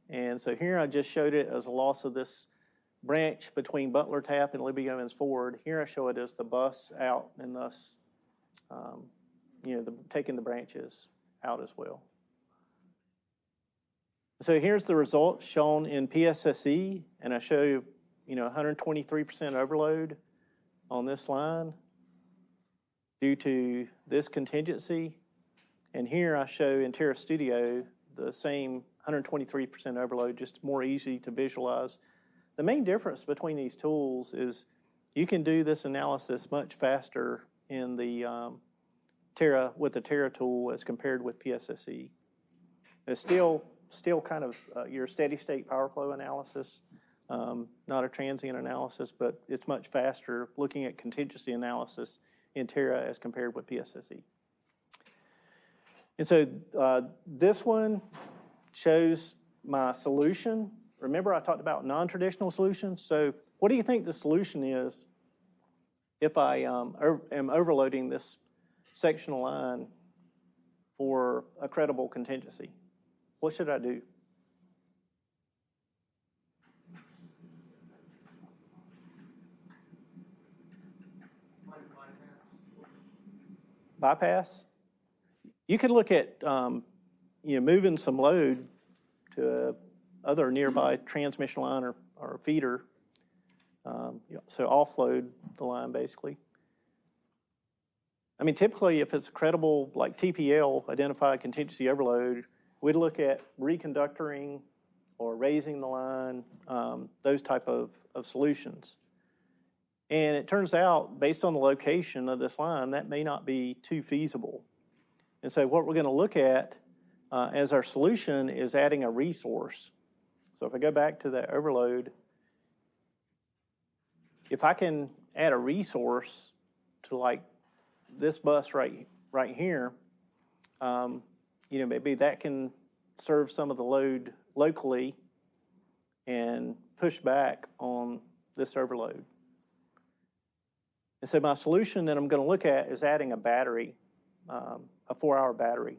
And so here I just showed it as a loss of this branch between Butler Tap and Libby Owens Ford. Here I show it as the bus out and thus, taking the branches out as well. So here's the results shown in PSSE, and I show you, 123% overload on this line due to this contingency. And here I show in Terra Studio the same 123% overload, just more easy to visualize. The main difference between these tools is you can do this analysis much faster in the Terra with the Terra tool as compared with PSSE. It's still kind of your steady state power flow analysis, not a transient analysis, but it's much faster looking at contingency analysis in Terra as compared with PSSE. And so this one shows my solution. Remember I talked about non-traditional solutions? So what do you think the solution is if I am overloading this sectional line for a credible contingency? What should I do? Bypass? You could look at moving some load to other nearby transmission line or feeder, so offload the line basically. I mean, typically if it's a credible, like TPL, identified contingency overload, we'd look at reconductoring or raising the line, those type of solutions. And it turns out, based on the location of this line, that may not be too feasible. And so what we're going to look at as our solution is adding a resource. So if I go back to that overload, if I can add a resource to like this bus right here, maybe that can serve some of the load locally and push back on this overload. And so my solution that I'm going to look at is adding a battery, a 4-hour battery.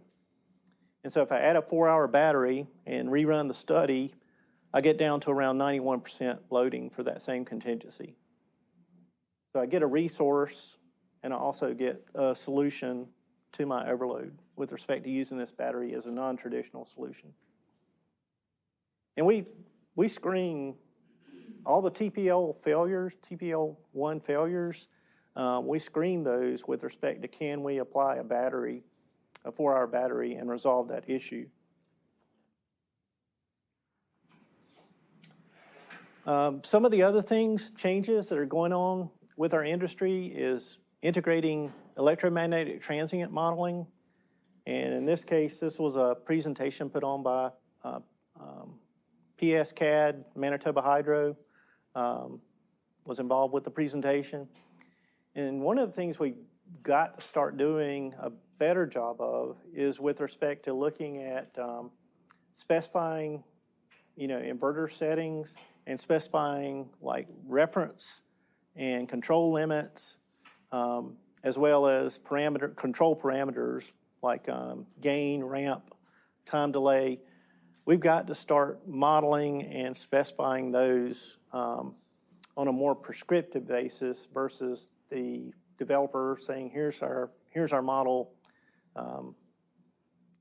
And so if I add a 4-hour battery and rerun the study, I get down to around 91% loading for that same contingency. So I get a resource and I also get a solution to my overload with respect to using this battery as a non-traditional solution. And we screen all the TPL failures, TPL-1 failures, we screen those with respect to can we apply a battery, a 4-hour battery, and resolve that issue. Some of the other changes that are going on with our industry is integrating electromagnetic transient modeling. And in this case, this was a presentation put on by PSCAD, Manitoba Hydro, was involved with the presentation. And one of the things we got to start doing a better job of is with respect to looking at specifying, inverter settings and specifying like reference and control limits, as well as control parameters like gain, ramp, time delay. We've got to start modeling and specifying those on a more prescriptive basis versus the developer saying, here's our model,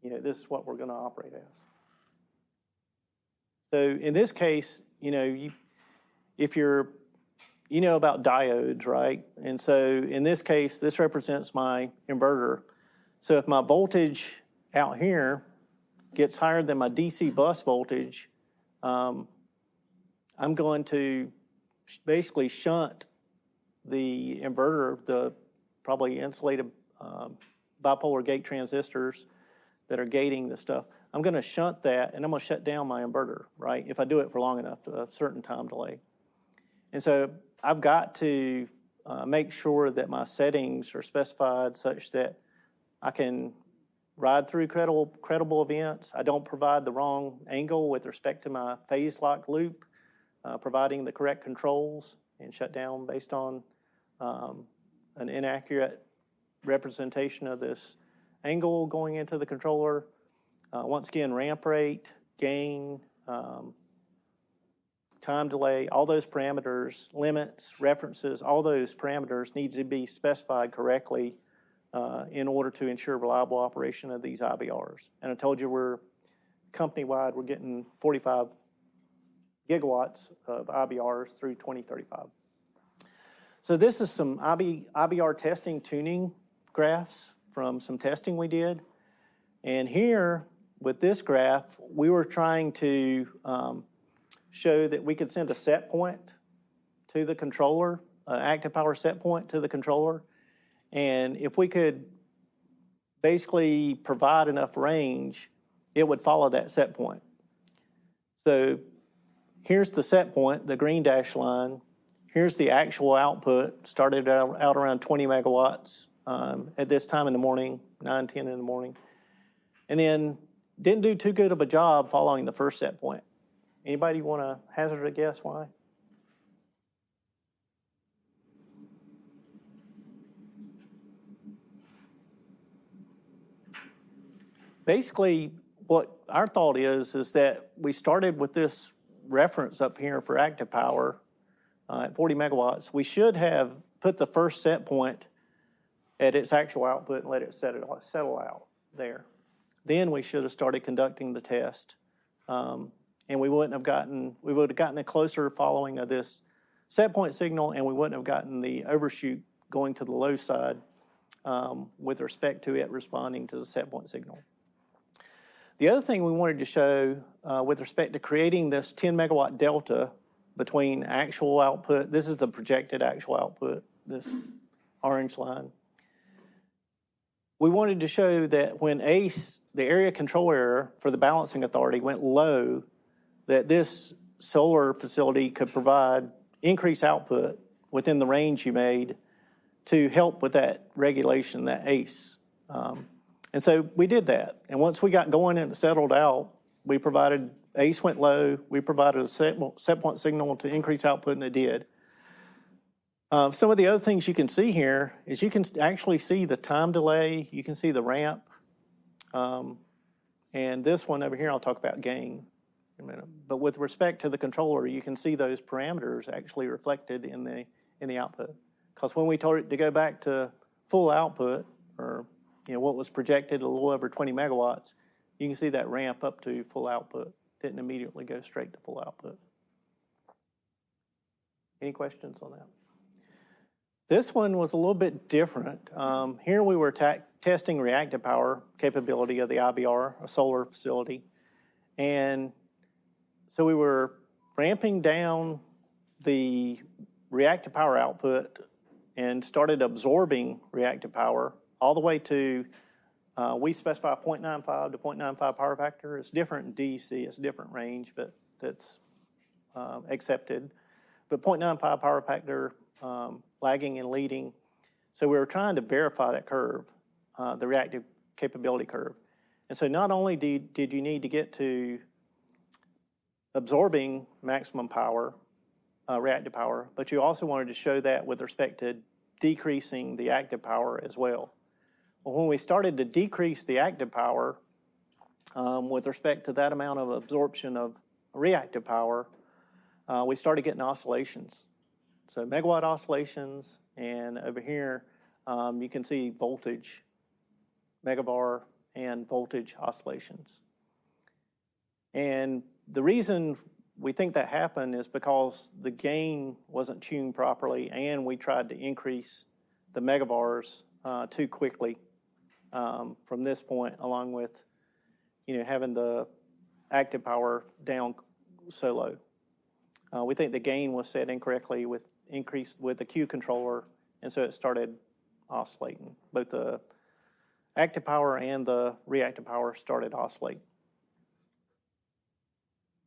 this is what we're going to operate as. So in this case, if you're, about diodes, right? And so in this case, this represents my inverter. So if my voltage out here gets higher than my DC bus voltage, I'm going to basically shunt the inverter, the probably insulated bipolar gate transistors that are gating the stuff. I'm going to shunt that, and I'm going to shut down my inverter, right, if I do it for long enough, a certain time delay. And so I've got to make sure that my settings are specified such that I can ride through credible events. I don't provide the wrong angle with respect to my phase lock loop, providing the correct controls and shut down based on an inaccurate representation of this angle going into the controller. Once again, ramp rate, gain, time delay, all those parameters, limits, references, all those parameters need to be specified correctly in order to ensure reliable operation of these IBRs. And I told you we're company-wide, we're getting 45 gigawatts of IBRs through 2035. So this is some IBR testing tuning graphs from some testing we did. And here, with this graph, we were trying to show that we could send a set point to the controller, active power set point to the controller. And if we could basically provide enough range, it would follow that set point. So here's the set point, the green dashed line. Here's the actual output, started out around 20 megawatts at this time in the morning, 9, 10 in the morning. And then didn't do too good of a job following the first set point. Anybody want to hazard a guess why? Basically, what our thought is that we started with this reference up here for active power at 40 megawatts. We should have put the first set point at its actual output and let it settle out there. Then we should have started conducting the test. And we would have gotten a closer following of this set point signal, and we wouldn't have gotten the overshoot going to the low side with respect to it responding to the set point signal. The other thing we wanted to show with respect to creating this 10 megawatt delta between actual output, this is the projected actual output, this orange line. We wanted to show that when ACE, the area control error for the balancing authority, went low, that this solar facility could provide increased output within the range you made to help with that regulation, that ACE. And so we did that. And once we got going and it settled out, we provided, ACE went low, we provided a set point signal to increase output, and it did. Some of the other things you can see here is you can actually see the time delay, you can see the ramp, and this one over here I'll talk about gain in a minute. But with respect to the controller, you can see those parameters actually reflected in the output. Because when we told it to go back to full output, or what was projected a little over 20 megawatts, you can see that ramp up to full output. Didn't immediately go straight to full output. Any questions on that? This one was a little bit different. Here we were testing reactive power capability of the IBR, a solar facility. And so we were ramping down the reactive power output and started absorbing reactive power all the way to We specify 0.95 to 0.95 power factor. It's different in DEC, it's a different range, but that's accepted. But 0.95 power factor, lagging and leading. So we were trying to verify that curve, the reactive capability curve. And so not only did you need to get to absorbing maximum power, reactive power, but you also wanted to show that with respect to decreasing the active power as well. Well, when we started to decrease the active power with respect to that amount of absorption of reactive power, we started getting oscillations. So megawatt oscillations, and over here you can see voltage, megavar, and voltage oscillations. And the reason we think that happened is because the gain wasn't tuned properly, and we tried to increase the megavars too quickly from this point, along with having the active power down so low. We think the gain was set incorrectly with the Q controller, and so it started oscillating. Both the active power and the reactive power started oscillating.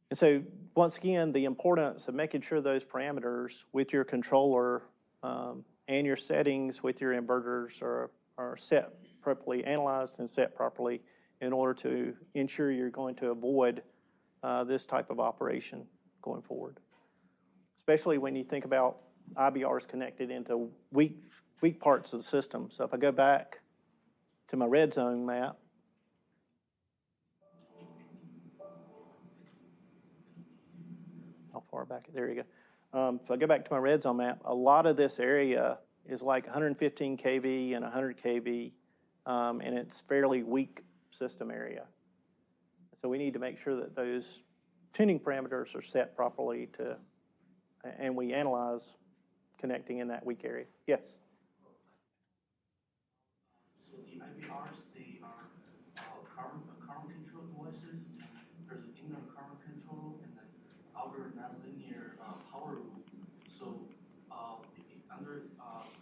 And so, once again, the importance of making sure those parameters with your controller and your settings with your inverters are set properly, analyzed and set properly in order to ensure you're going to avoid this type of operation going forward. Especially when you think about IBRs connected into weak parts of the system. So if I go back to my red zone map, how far back? There you go. If I go back to my red zone map, a lot of this area is like 115 kV and 100 kV, and it's fairly weak system area. So we need to make sure that those tuning parameters are set properly and we analyze connecting in that weak area. Yes? So the IBRs, they are current control devices. There's an inner current control and then outer nonlinear power loop. So under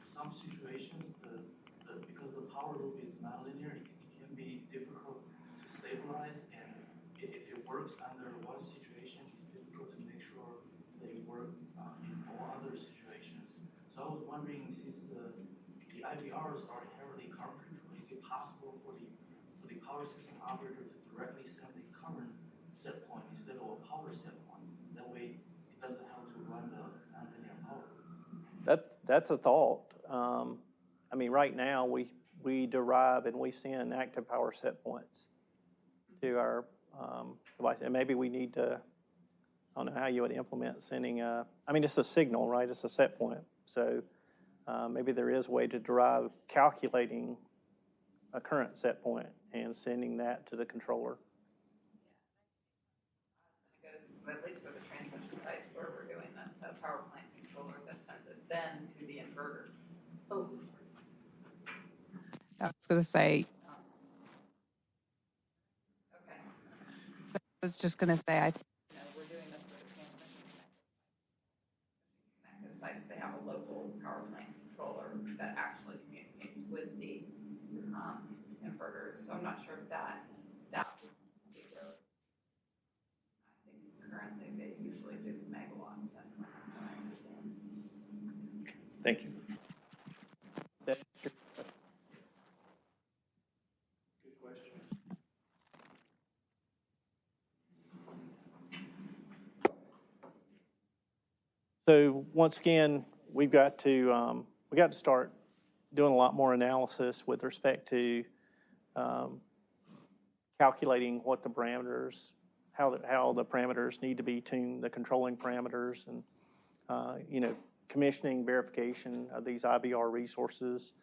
some situations, because the power loop is nonlinear, it can be difficult to stabilize. And if it works under one situation, it's difficult to make sure that it works in all other situations. So I was wondering, since the IBRs are heavily current controlled, is it possible for the power system operator to directly send the current set point instead of a power set point? That way, it doesn't have to run the nonlinear power. That's a thought. I mean, right now we derive and we send active power set points to our device, and maybe we need to. I don't know how you would implement sending I mean, it's a signal, right? It's a set point. So maybe there is a way to derive calculating a current set point and sending that to the controller. It goes, at least for the transmission sites where we're doing this, to a power plant controller that sends it then to the inverter. Oh. I was going to say, Okay. so I was just going to say, We're doing this for the transmission sites. They have a local power plant controller that actually communicates with the inverters. So I'm not sure if that would be where. I think currently they usually do megawatts. That's what I understand. Thank you. That's true. Good question. So once again, we got to start doing a lot more analysis with respect to calculating what the parameters, how the parameters need to be tuned, the controlling parameters, and commissioning verification of these IBR resources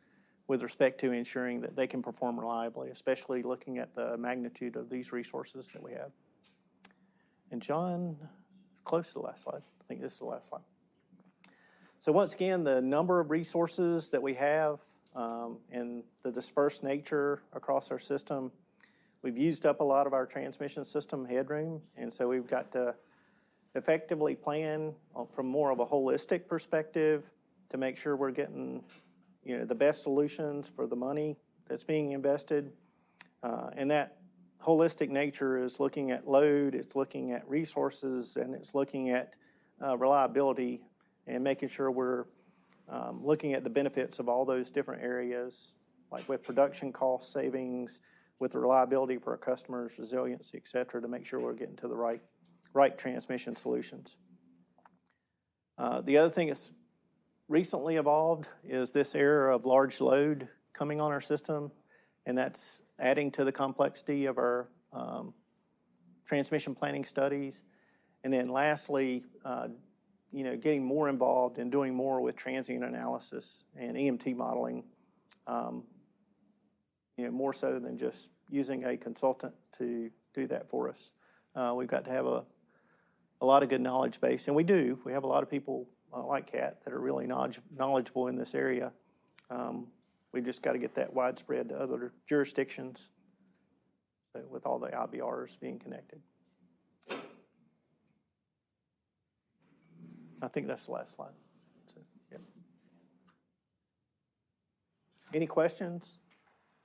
with respect to ensuring that they can perform reliably, especially looking at the magnitude of these resources that we have. And John, close to the last slide. I think this is the last slide. So once again, the number of resources that we have and the dispersed nature across our system, we've used up a lot of our transmission system headroom, and so we've got to effectively plan from more of a holistic perspective to make sure we're getting the best solutions for the money that's being invested, And that holistic nature is looking at load, it's looking at resources, and it's looking at reliability and making sure we're looking at the benefits of all those different areas, like with production cost savings, with the reliability for our customers, resiliency, et cetera, to make sure we're getting to the right transmission solutions. The other thing that's recently evolved is this era of large load coming on our system, and that's adding to the complexity of our transmission planning studies. And then lastly, getting more involved and doing more with transient analysis and EMT modeling, more so than just using a consultant to do that for us. We've got to have a lot of good knowledge base, and we do. We have a lot of people like Kat that are really knowledgeable in this area. We've just got to get that widespread to other jurisdictions, so with all the IBRs being connected. I think that's the last slide. So, yeah. Any questions?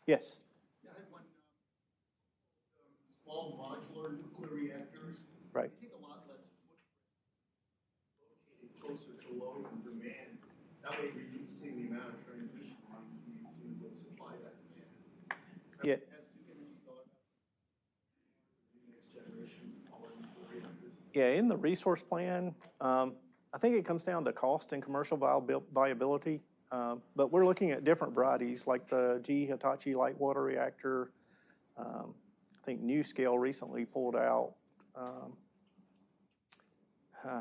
Yes. Yeah, I had one. Small modular nuclear reactors. Right. They take a lot less footprint, located closer to load and demand. That way, reducing the amount of transmission lines we need to supply that demand. Yeah. Has Duke Energy thought about the next generation smaller nuclear reactors? Yeah, in the resource plan, I think it comes down to cost and commercial viability, but we're looking at different varieties, like the GE Hitachi light water reactor. I think NuScale recently pulled out. I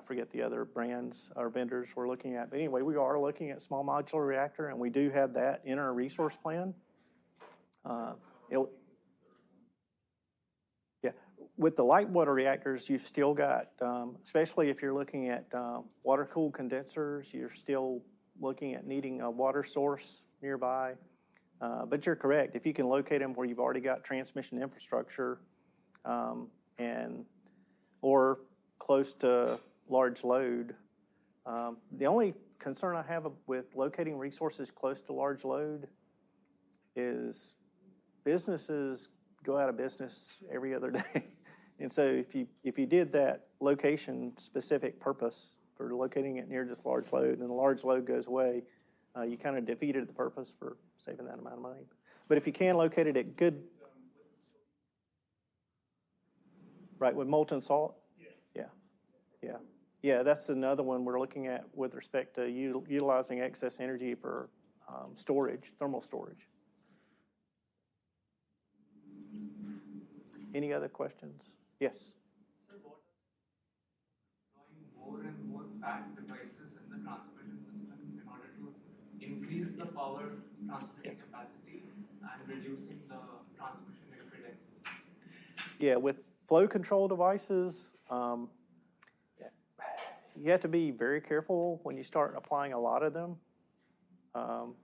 forget the other brands or vendors we're looking at. But anyway, we are looking at small modular reactor, and we do have that in our resource plan. With the light water reactors, you've still got, especially if you're looking at water-cooled condensers, you're still looking at needing a water source nearby. But you're correct. If you can locate them where you've already got transmission infrastructure or close to large load, the only concern I have with locating resources close to large load is businesses go out of business every other day. And so if you did that location-specific purpose for locating it near this large load, and the large load goes away, you kind of defeated the purpose for saving that amount of money. But if you can locate it at good, right, with molten salt? Yes. Yeah, that's another one we're looking at with respect to utilizing excess energy for storage, thermal storage. Any other questions? Yes. Sir, what are more and more fat devices in the transmission system in order to increase the power transmitting capacity and reducing the transmission impedance? Yeah, with flow control devices, you have to be very careful when you start applying a lot of them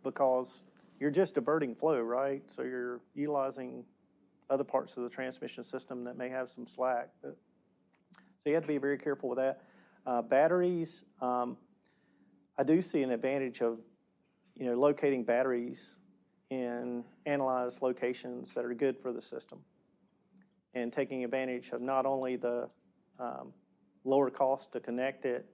because you're just diverting flow, right? So you're utilizing other parts of the transmission system that may have some slack. So you have to be very careful with that. Batteries, I do see an advantage of, locating batteries in analyzed locations that are good for the system and taking advantage of not only the lower cost to connect it,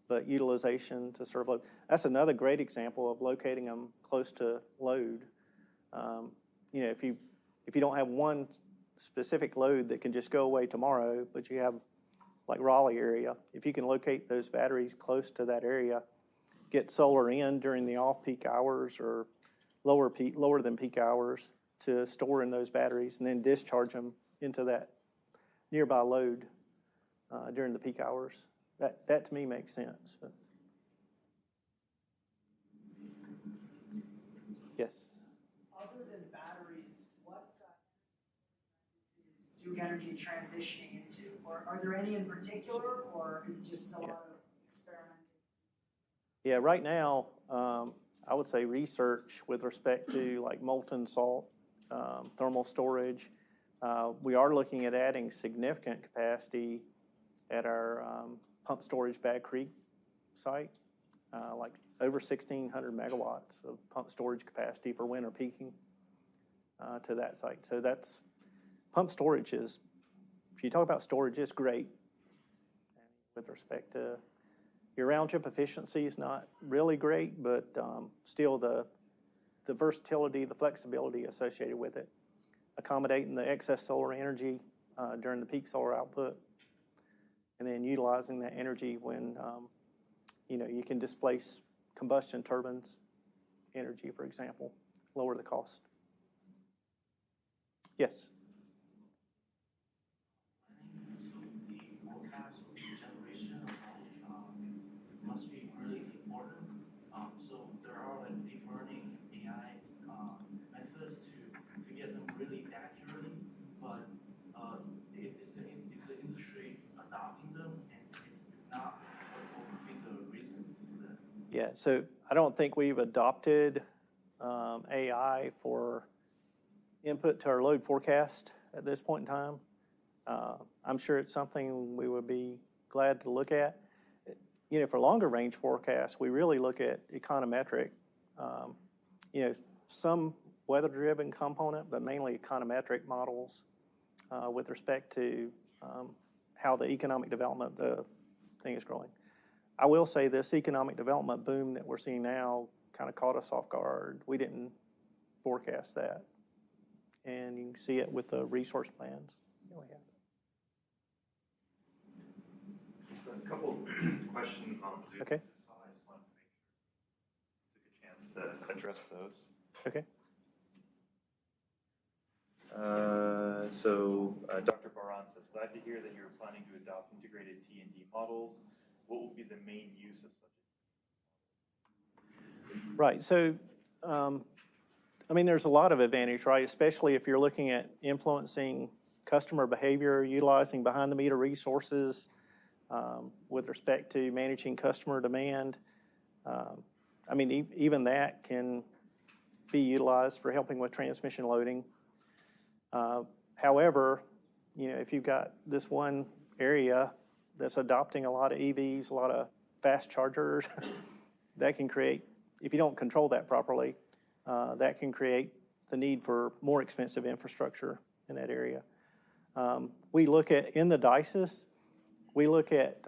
but utilization to serve load. That's another great example of locating them close to load. If you don't have one specific load that can just go away tomorrow, but you have like Raleigh area, if you can locate those batteries close to that area, get solar in during the off-peak hours or lower than peak hours to store in those batteries and then discharge them into that nearby load during the peak hours. That to me makes sense. But. Yes. Other than batteries, what is Duke Energy transitioning into? Or are there any in particular, or is it just a lot of experimenting? Yeah, right now, I would say research with respect to like molten salt, thermal storage. We are looking at adding significant capacity at our pump storage Bag Creek site, like over 1,600 megawatts of pump storage capacity for winter peaking. to that site. So that's, pump storage is, if you talk about storage, it's great. With respect to your round trip efficiency is not really great, but still the versatility, the flexibility associated with it, accommodating the excess solar energy during the peak solar output, and then utilizing that energy when you can displace combustion turbines energy, for example, lower the cost. Yes. So the forecast for the generation must be really important. So there are like deep learning AI methods to get them really accurately, but is the industry adopting them, and if not, what would be the reason for that? Yeah, so I don't think we've adopted AI for input to our load forecast at this point in time. I'm sure it's something we would be glad to look at. For longer range forecasts, we really look at econometric, some weather-driven component, but mainly econometric models with respect to how the economic development, the thing is growing. I will say this economic development boom that we're seeing now kind of caught us off guard. We didn't forecast that. And you can see it with the resource plans that we have. So a couple questions on Zoom. Okay. So I just wanted to make sure took a chance to address those. Okay. Dr. Baran says, glad to hear that you're planning to adopt integrated T&D models. What will be the main use of such a? Right. So, there's a lot of advantage, right? Especially if you're looking at influencing customer behavior, utilizing behind-the-meter resources with respect to managing customer demand. Even that can be utilized for helping with transmission loading. However, if you've got this one area that's adopting a lot of EVs, a lot of fast chargers, that can create, if you don't control that properly, that can create the need for more expensive infrastructure in that area. We look at, in the DICES, we look at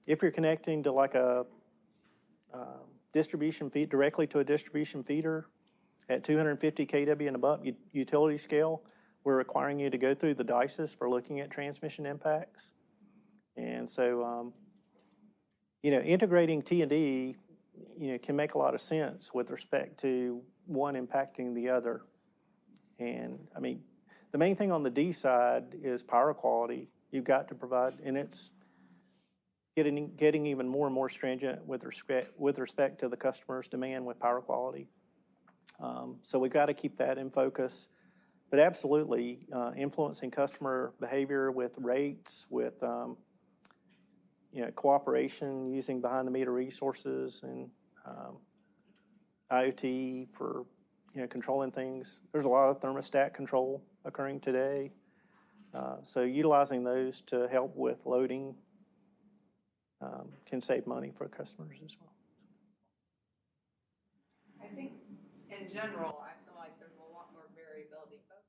if you're connecting to like a distribution feed directly to a distribution feeder at 250 kW and above utility scale, we're requiring you to go through the DICES for looking at transmission impacts. And so, integrating T&D, can make a lot of sense with respect to one impacting the other. And the main thing on the D side is power quality. You've got to provide, and it's getting even more and more stringent with respect to the customer's demand with power quality. So we've got to keep that in focus. But absolutely, influencing customer behavior with rates, with cooperation, using behind-the-meter resources, and IoT for controlling things. There's a lot of thermostat control occurring today. So utilizing those to help with loading can save money for customers as well. I think in general, I feel like there's a lot more variability both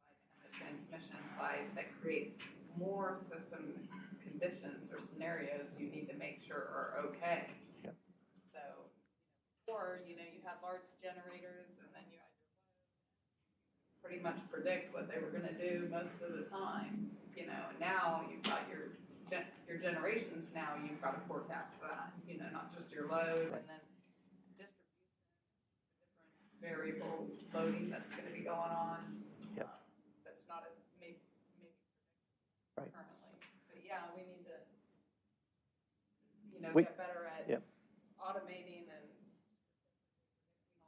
on the transmission side that creates more system conditions or scenarios you need to make sure are okay. Yep. So, or you have large generators and then you had pretty much predict what they were going to do most of the time. And now you've got your generations. Now you've got to forecast that. Not just your load, and then distribution, different variable loading that's going to be going on. Yep. That's not as maybe Right. currently. But yeah, we need to get better at Yep. automating and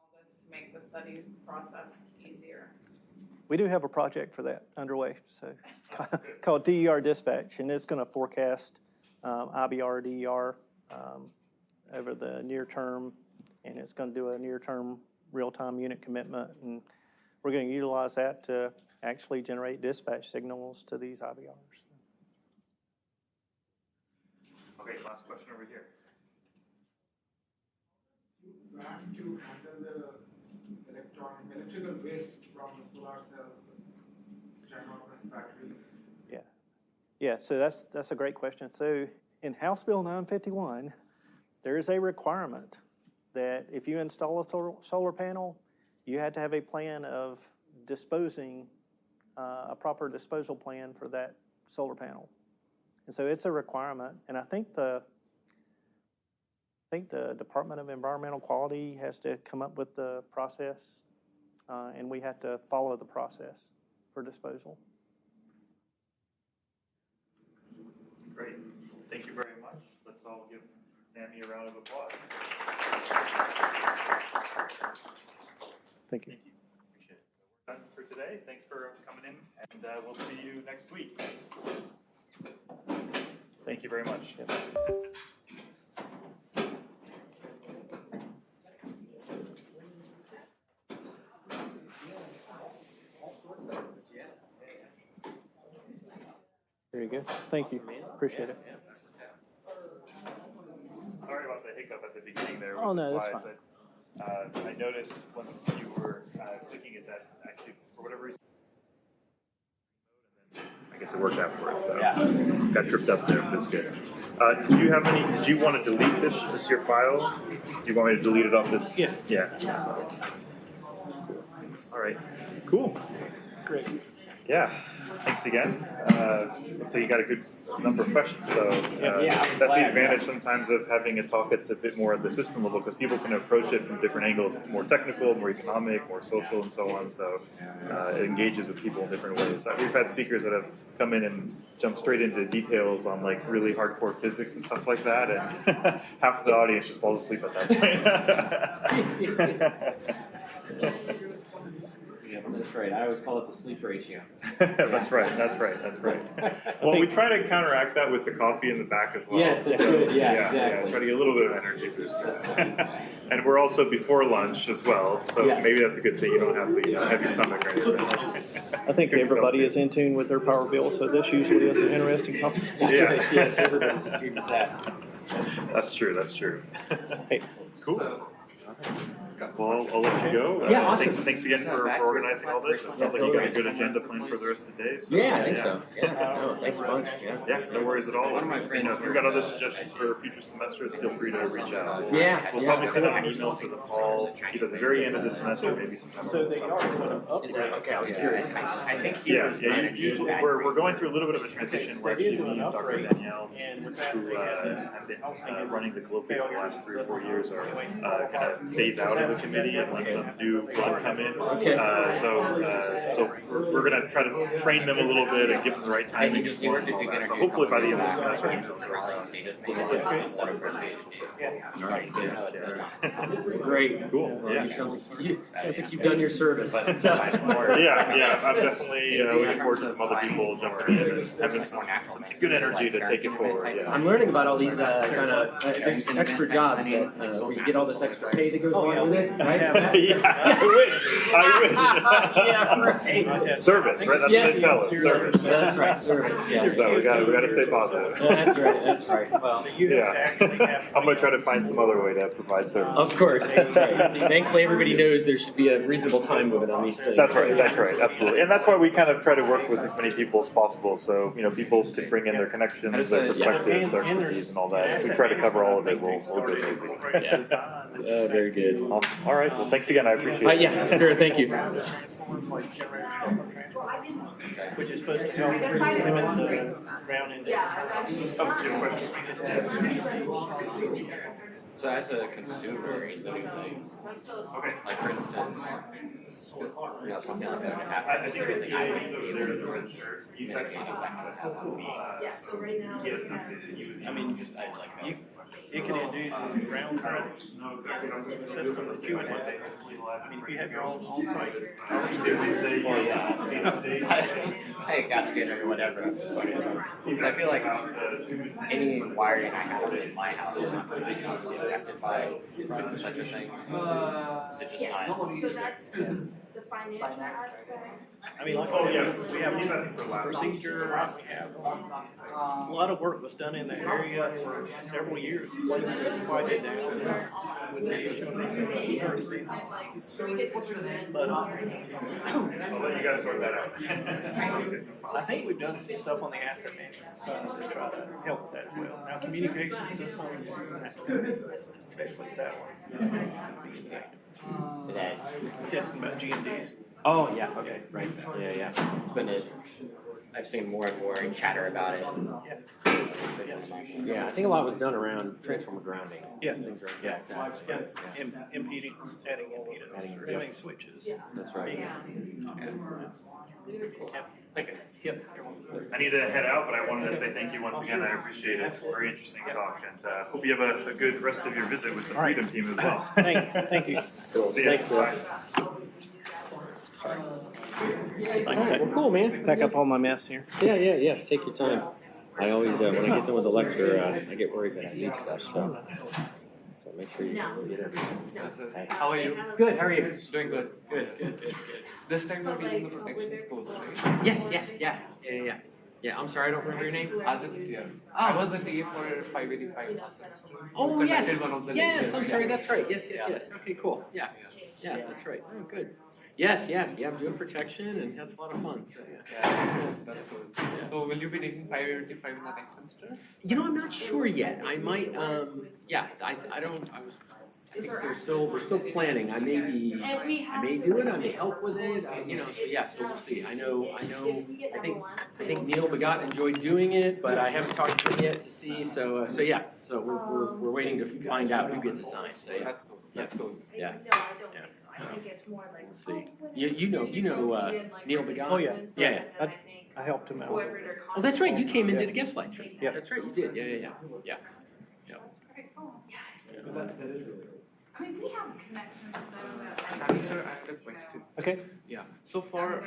all this to make the study process easier. We do have a project for that underway, so called DER Dispatch, and it's going to forecast IBR, DER over the near term, and it's going to do a near-term real-time unit commitment, and we're going to utilize that to actually generate dispatch signals to these IBRs. Okay, last question over here. You plan to handle the electronic, electrical waste from the solar cells, which are not as batteries? Yeah, so that's a great question. So in House Bill 951, there is a requirement that if you install a solar panel, you had to have a plan of disposing, a proper disposal plan for that solar panel. And so it's a requirement, and I think the Department of Environmental Quality has to come up with the process, and we have to follow the process for disposal. Great. Thank you very much. Let's all give Sammy a round of applause. Thank you. Appreciate it. We're done for today. Thanks for coming in, and we'll see you next week. Thank you very much. Very good. Thank you. Appreciate it. Sorry about the hiccup at the beginning there. Oh, with no, the that's slides. I noticed once you were clicking at that, actually, for whatever reason, I guess it worked afterwards. So got tripped up there, but it's good. Do you have any? Did you want to delete this? Is this your file? Do you want me to delete it off this? Yeah. Yeah. All right. Cool. Great. Yeah. Thanks again. Looks like you got a good number of questions. So that's the advantage sometimes of having a talk that's a bit more at the system level, because people can approach it from different angles, more technical, more economic, more social, and so on. So it engages with people in different ways. We've had speakers that have come in and jumped straight into details on like really hardcore physics and stuff like that, and half of the audience just falls asleep at that point. Yeah, that's right. I always call it the sleep ratio. That's right. Well, we try to counteract that with the coffee in the back as well. Yes, that's good. Yeah, exactly. Yeah, try to get a little bit of energy boost. And we're also before lunch as well, so maybe that's a good thing. You don't have the heavy stomach or anything. I think everybody is in tune with their power bill, so this usually is an interesting topic. Yes, everybody's in tune with that. That's true. Hey. Cool. Well, I'll let you go. Yeah, awesome. Thanks again for organizing all this. It sounds like you got a good agenda plan for the rest of the day. So, I think so. Yeah, no, thanks a bunch. Yeah, no worries at all. If you've got other suggestions for future semesters, feel free to reach out. We'll probably send out an email for the fall, either the very end of the semester, maybe sometime over the summer. Okay, I was curious. I think usually we're going through a little bit of a transition where actually me and Dr. Danielle, who have been running the colloquium for the last 3 or 4 years, are going to phase out of the committee and let some new blood come in. So we're going to try to train them a little bit and give them the right timing. So hopefully by the end of the semester, we'll split Great. Cool. Well, sounds like you've done your service. I'm definitely looking forward to some other people jumping in and having some good energy to take it forward. Yeah. I'm learning about all these kind of extra jobs that where you get all this extra pay that goes along with it, right? I wish. Service, right? That's what they tell us. Service. That's right, service. Yeah. So we got to stay positive. That's right. Well, I'm going to try to find some other way to provide service. Of course, that's right. Thankfully, everybody knows there should be a reasonable time limit on these things. That's right, absolutely. And that's why we kind of try to work with as many people as possible. So, people can bring in their connections, their perspectives, their expertise, and all that. If we try to cover all of it, we'll go amazing. Very good. Awesome. All right. Well, thanks again. I appreciate it. Yeah, Spirit, thank you. Which is supposed to help limit the ground index. So as a consumer, is there anything, like for instance, something like that would happen? I think the PAs over there is registered. You can induce ground currents system that you would have. If you have your own on-site. I got you or whatever. Because I feel like any wiring I have in my house is not going to be affected by such a thing. Is it just not? So that's the financial aspect. We have procedure, we have a lot of work was done in the area for several years. Quite it down. with the issue of the but I'll let you guys sort that out. I think we've done some stuff on the asset management side to try to help that as well. Now, communication systems, especially satellite. He's asking about GMDs. Oh, yeah, okay, right, yeah. It's been I've seen more and more chatter about it. Yeah, I think a lot was done around transformer grounding. Yeah. Things like that. Yeah, impedance, adding impedance, adding switches. That's right. Okay, yep. I need to head out, but I wanted to say thank you once again. I appreciate it. Very interesting talk, and hope you have a good rest of your visit with the Freedom team as well. Thank you. See ya. Bye. Well, cool, man. Back up all my mess here. Yeah. Take your time. I always, when I get done with the lecture, I get worried that I leave stuff. So make sure you get everything. How are you? Good. How are you? Doing good. Good. This time you're taking the protection course, right? Yes. Yeah. I'm sorry, I don't remember your name. Aditya. I was a TA for 585 last semester. Oh, You yes. conducted one of the Yes, lectures. I'm sorry. That's right. Yes. Okay, cool. Yeah, that's right. Oh, good. Yes, I'm doing protection, and that's a lot of fun. So, Yeah, that's good. So will you be taking 585 in the next semester? You know, I'm not sure yet. I might. I don't. I think we're still planning. I may do it. I may help with it. So we'll see. I think Neil Begot enjoyed doing it, but I haven't talked to him yet to see. So we're waiting to find out who gets assigned. So, yeah. That's cool. That's cool. Yeah. No, I don't think so. I think it's more like. See. You know Neil Begot? Oh, yeah. Yeah. I helped him out. Oh, that's right. You came and did a guest lecture. Yeah. That's right. You did. Yeah. I mean, we have connections though that. Sami sir, I have a question. Okay. Yeah. So for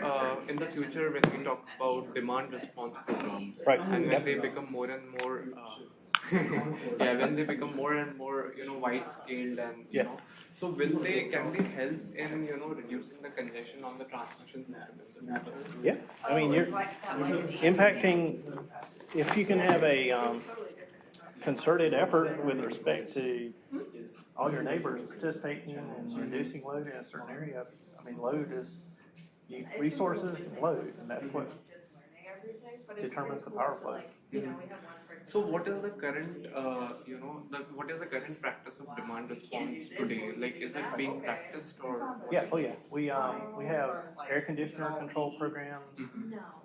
in the future, when we talk about demand response programs, Right. and when they become more and more, when they become more and more, wide scaled and so can they help in reducing the congestion on the transmission system in the future? Yeah, I mean, you're impacting, if you can have a concerted effort with respect to all your neighbors participating in reducing load in a certain area. I mean, load is resources and load, and that's what determines the power flow. So what is the current, what is the current practice of demand response today? Like, is it being practiced or? Yeah, we have air conditioner control programs.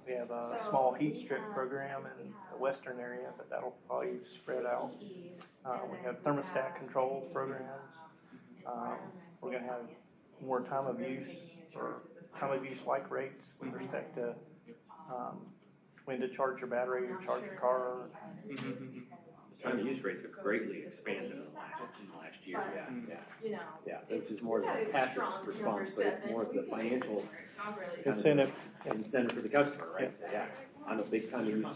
We have a small heat strip program in the western area, but that'll probably spread out. We have thermostat control programs. We're gonna have more time of use like rates with respect to when to charge your battery or charge your car. Time of use rates have greatly expanded in the last year. Yeah. Which is more of a passive response, but it's more of the financial Incentive. incentive for the customer, right? So, yeah, I'm a big time of use.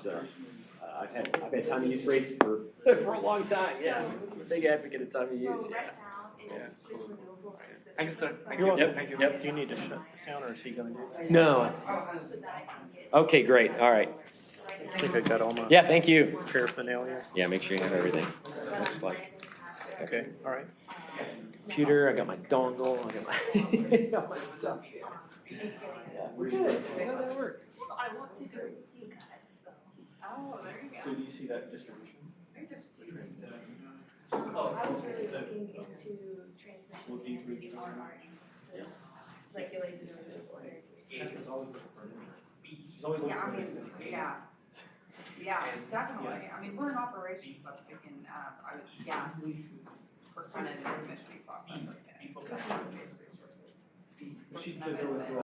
I've had time of use rates for a long time. Yeah, I'm a big advocate of time of use. Yeah. Thank you, sir. Thank You're you. welcome. Thank you. Yep. Do you need to shut this down, or is he gonna do that? No. Okay, great. All right. I think I got all my Yeah, thank you. paraphernalia. Yeah, make sure you have everything. Looks like Okay, all right. computer. I got my dongle. I got my stuff. Yeah, we're good. That worked. I want to do it with you guys, so. Oh, there you So go. do you see that distribution? I was really looking into We'll transmission debrief. energy on our regulated renewable energy. Yeah, I mean, yeah, definitely. I mean, we're in operations, so we can, percentage of commissioning process, okay. Resources.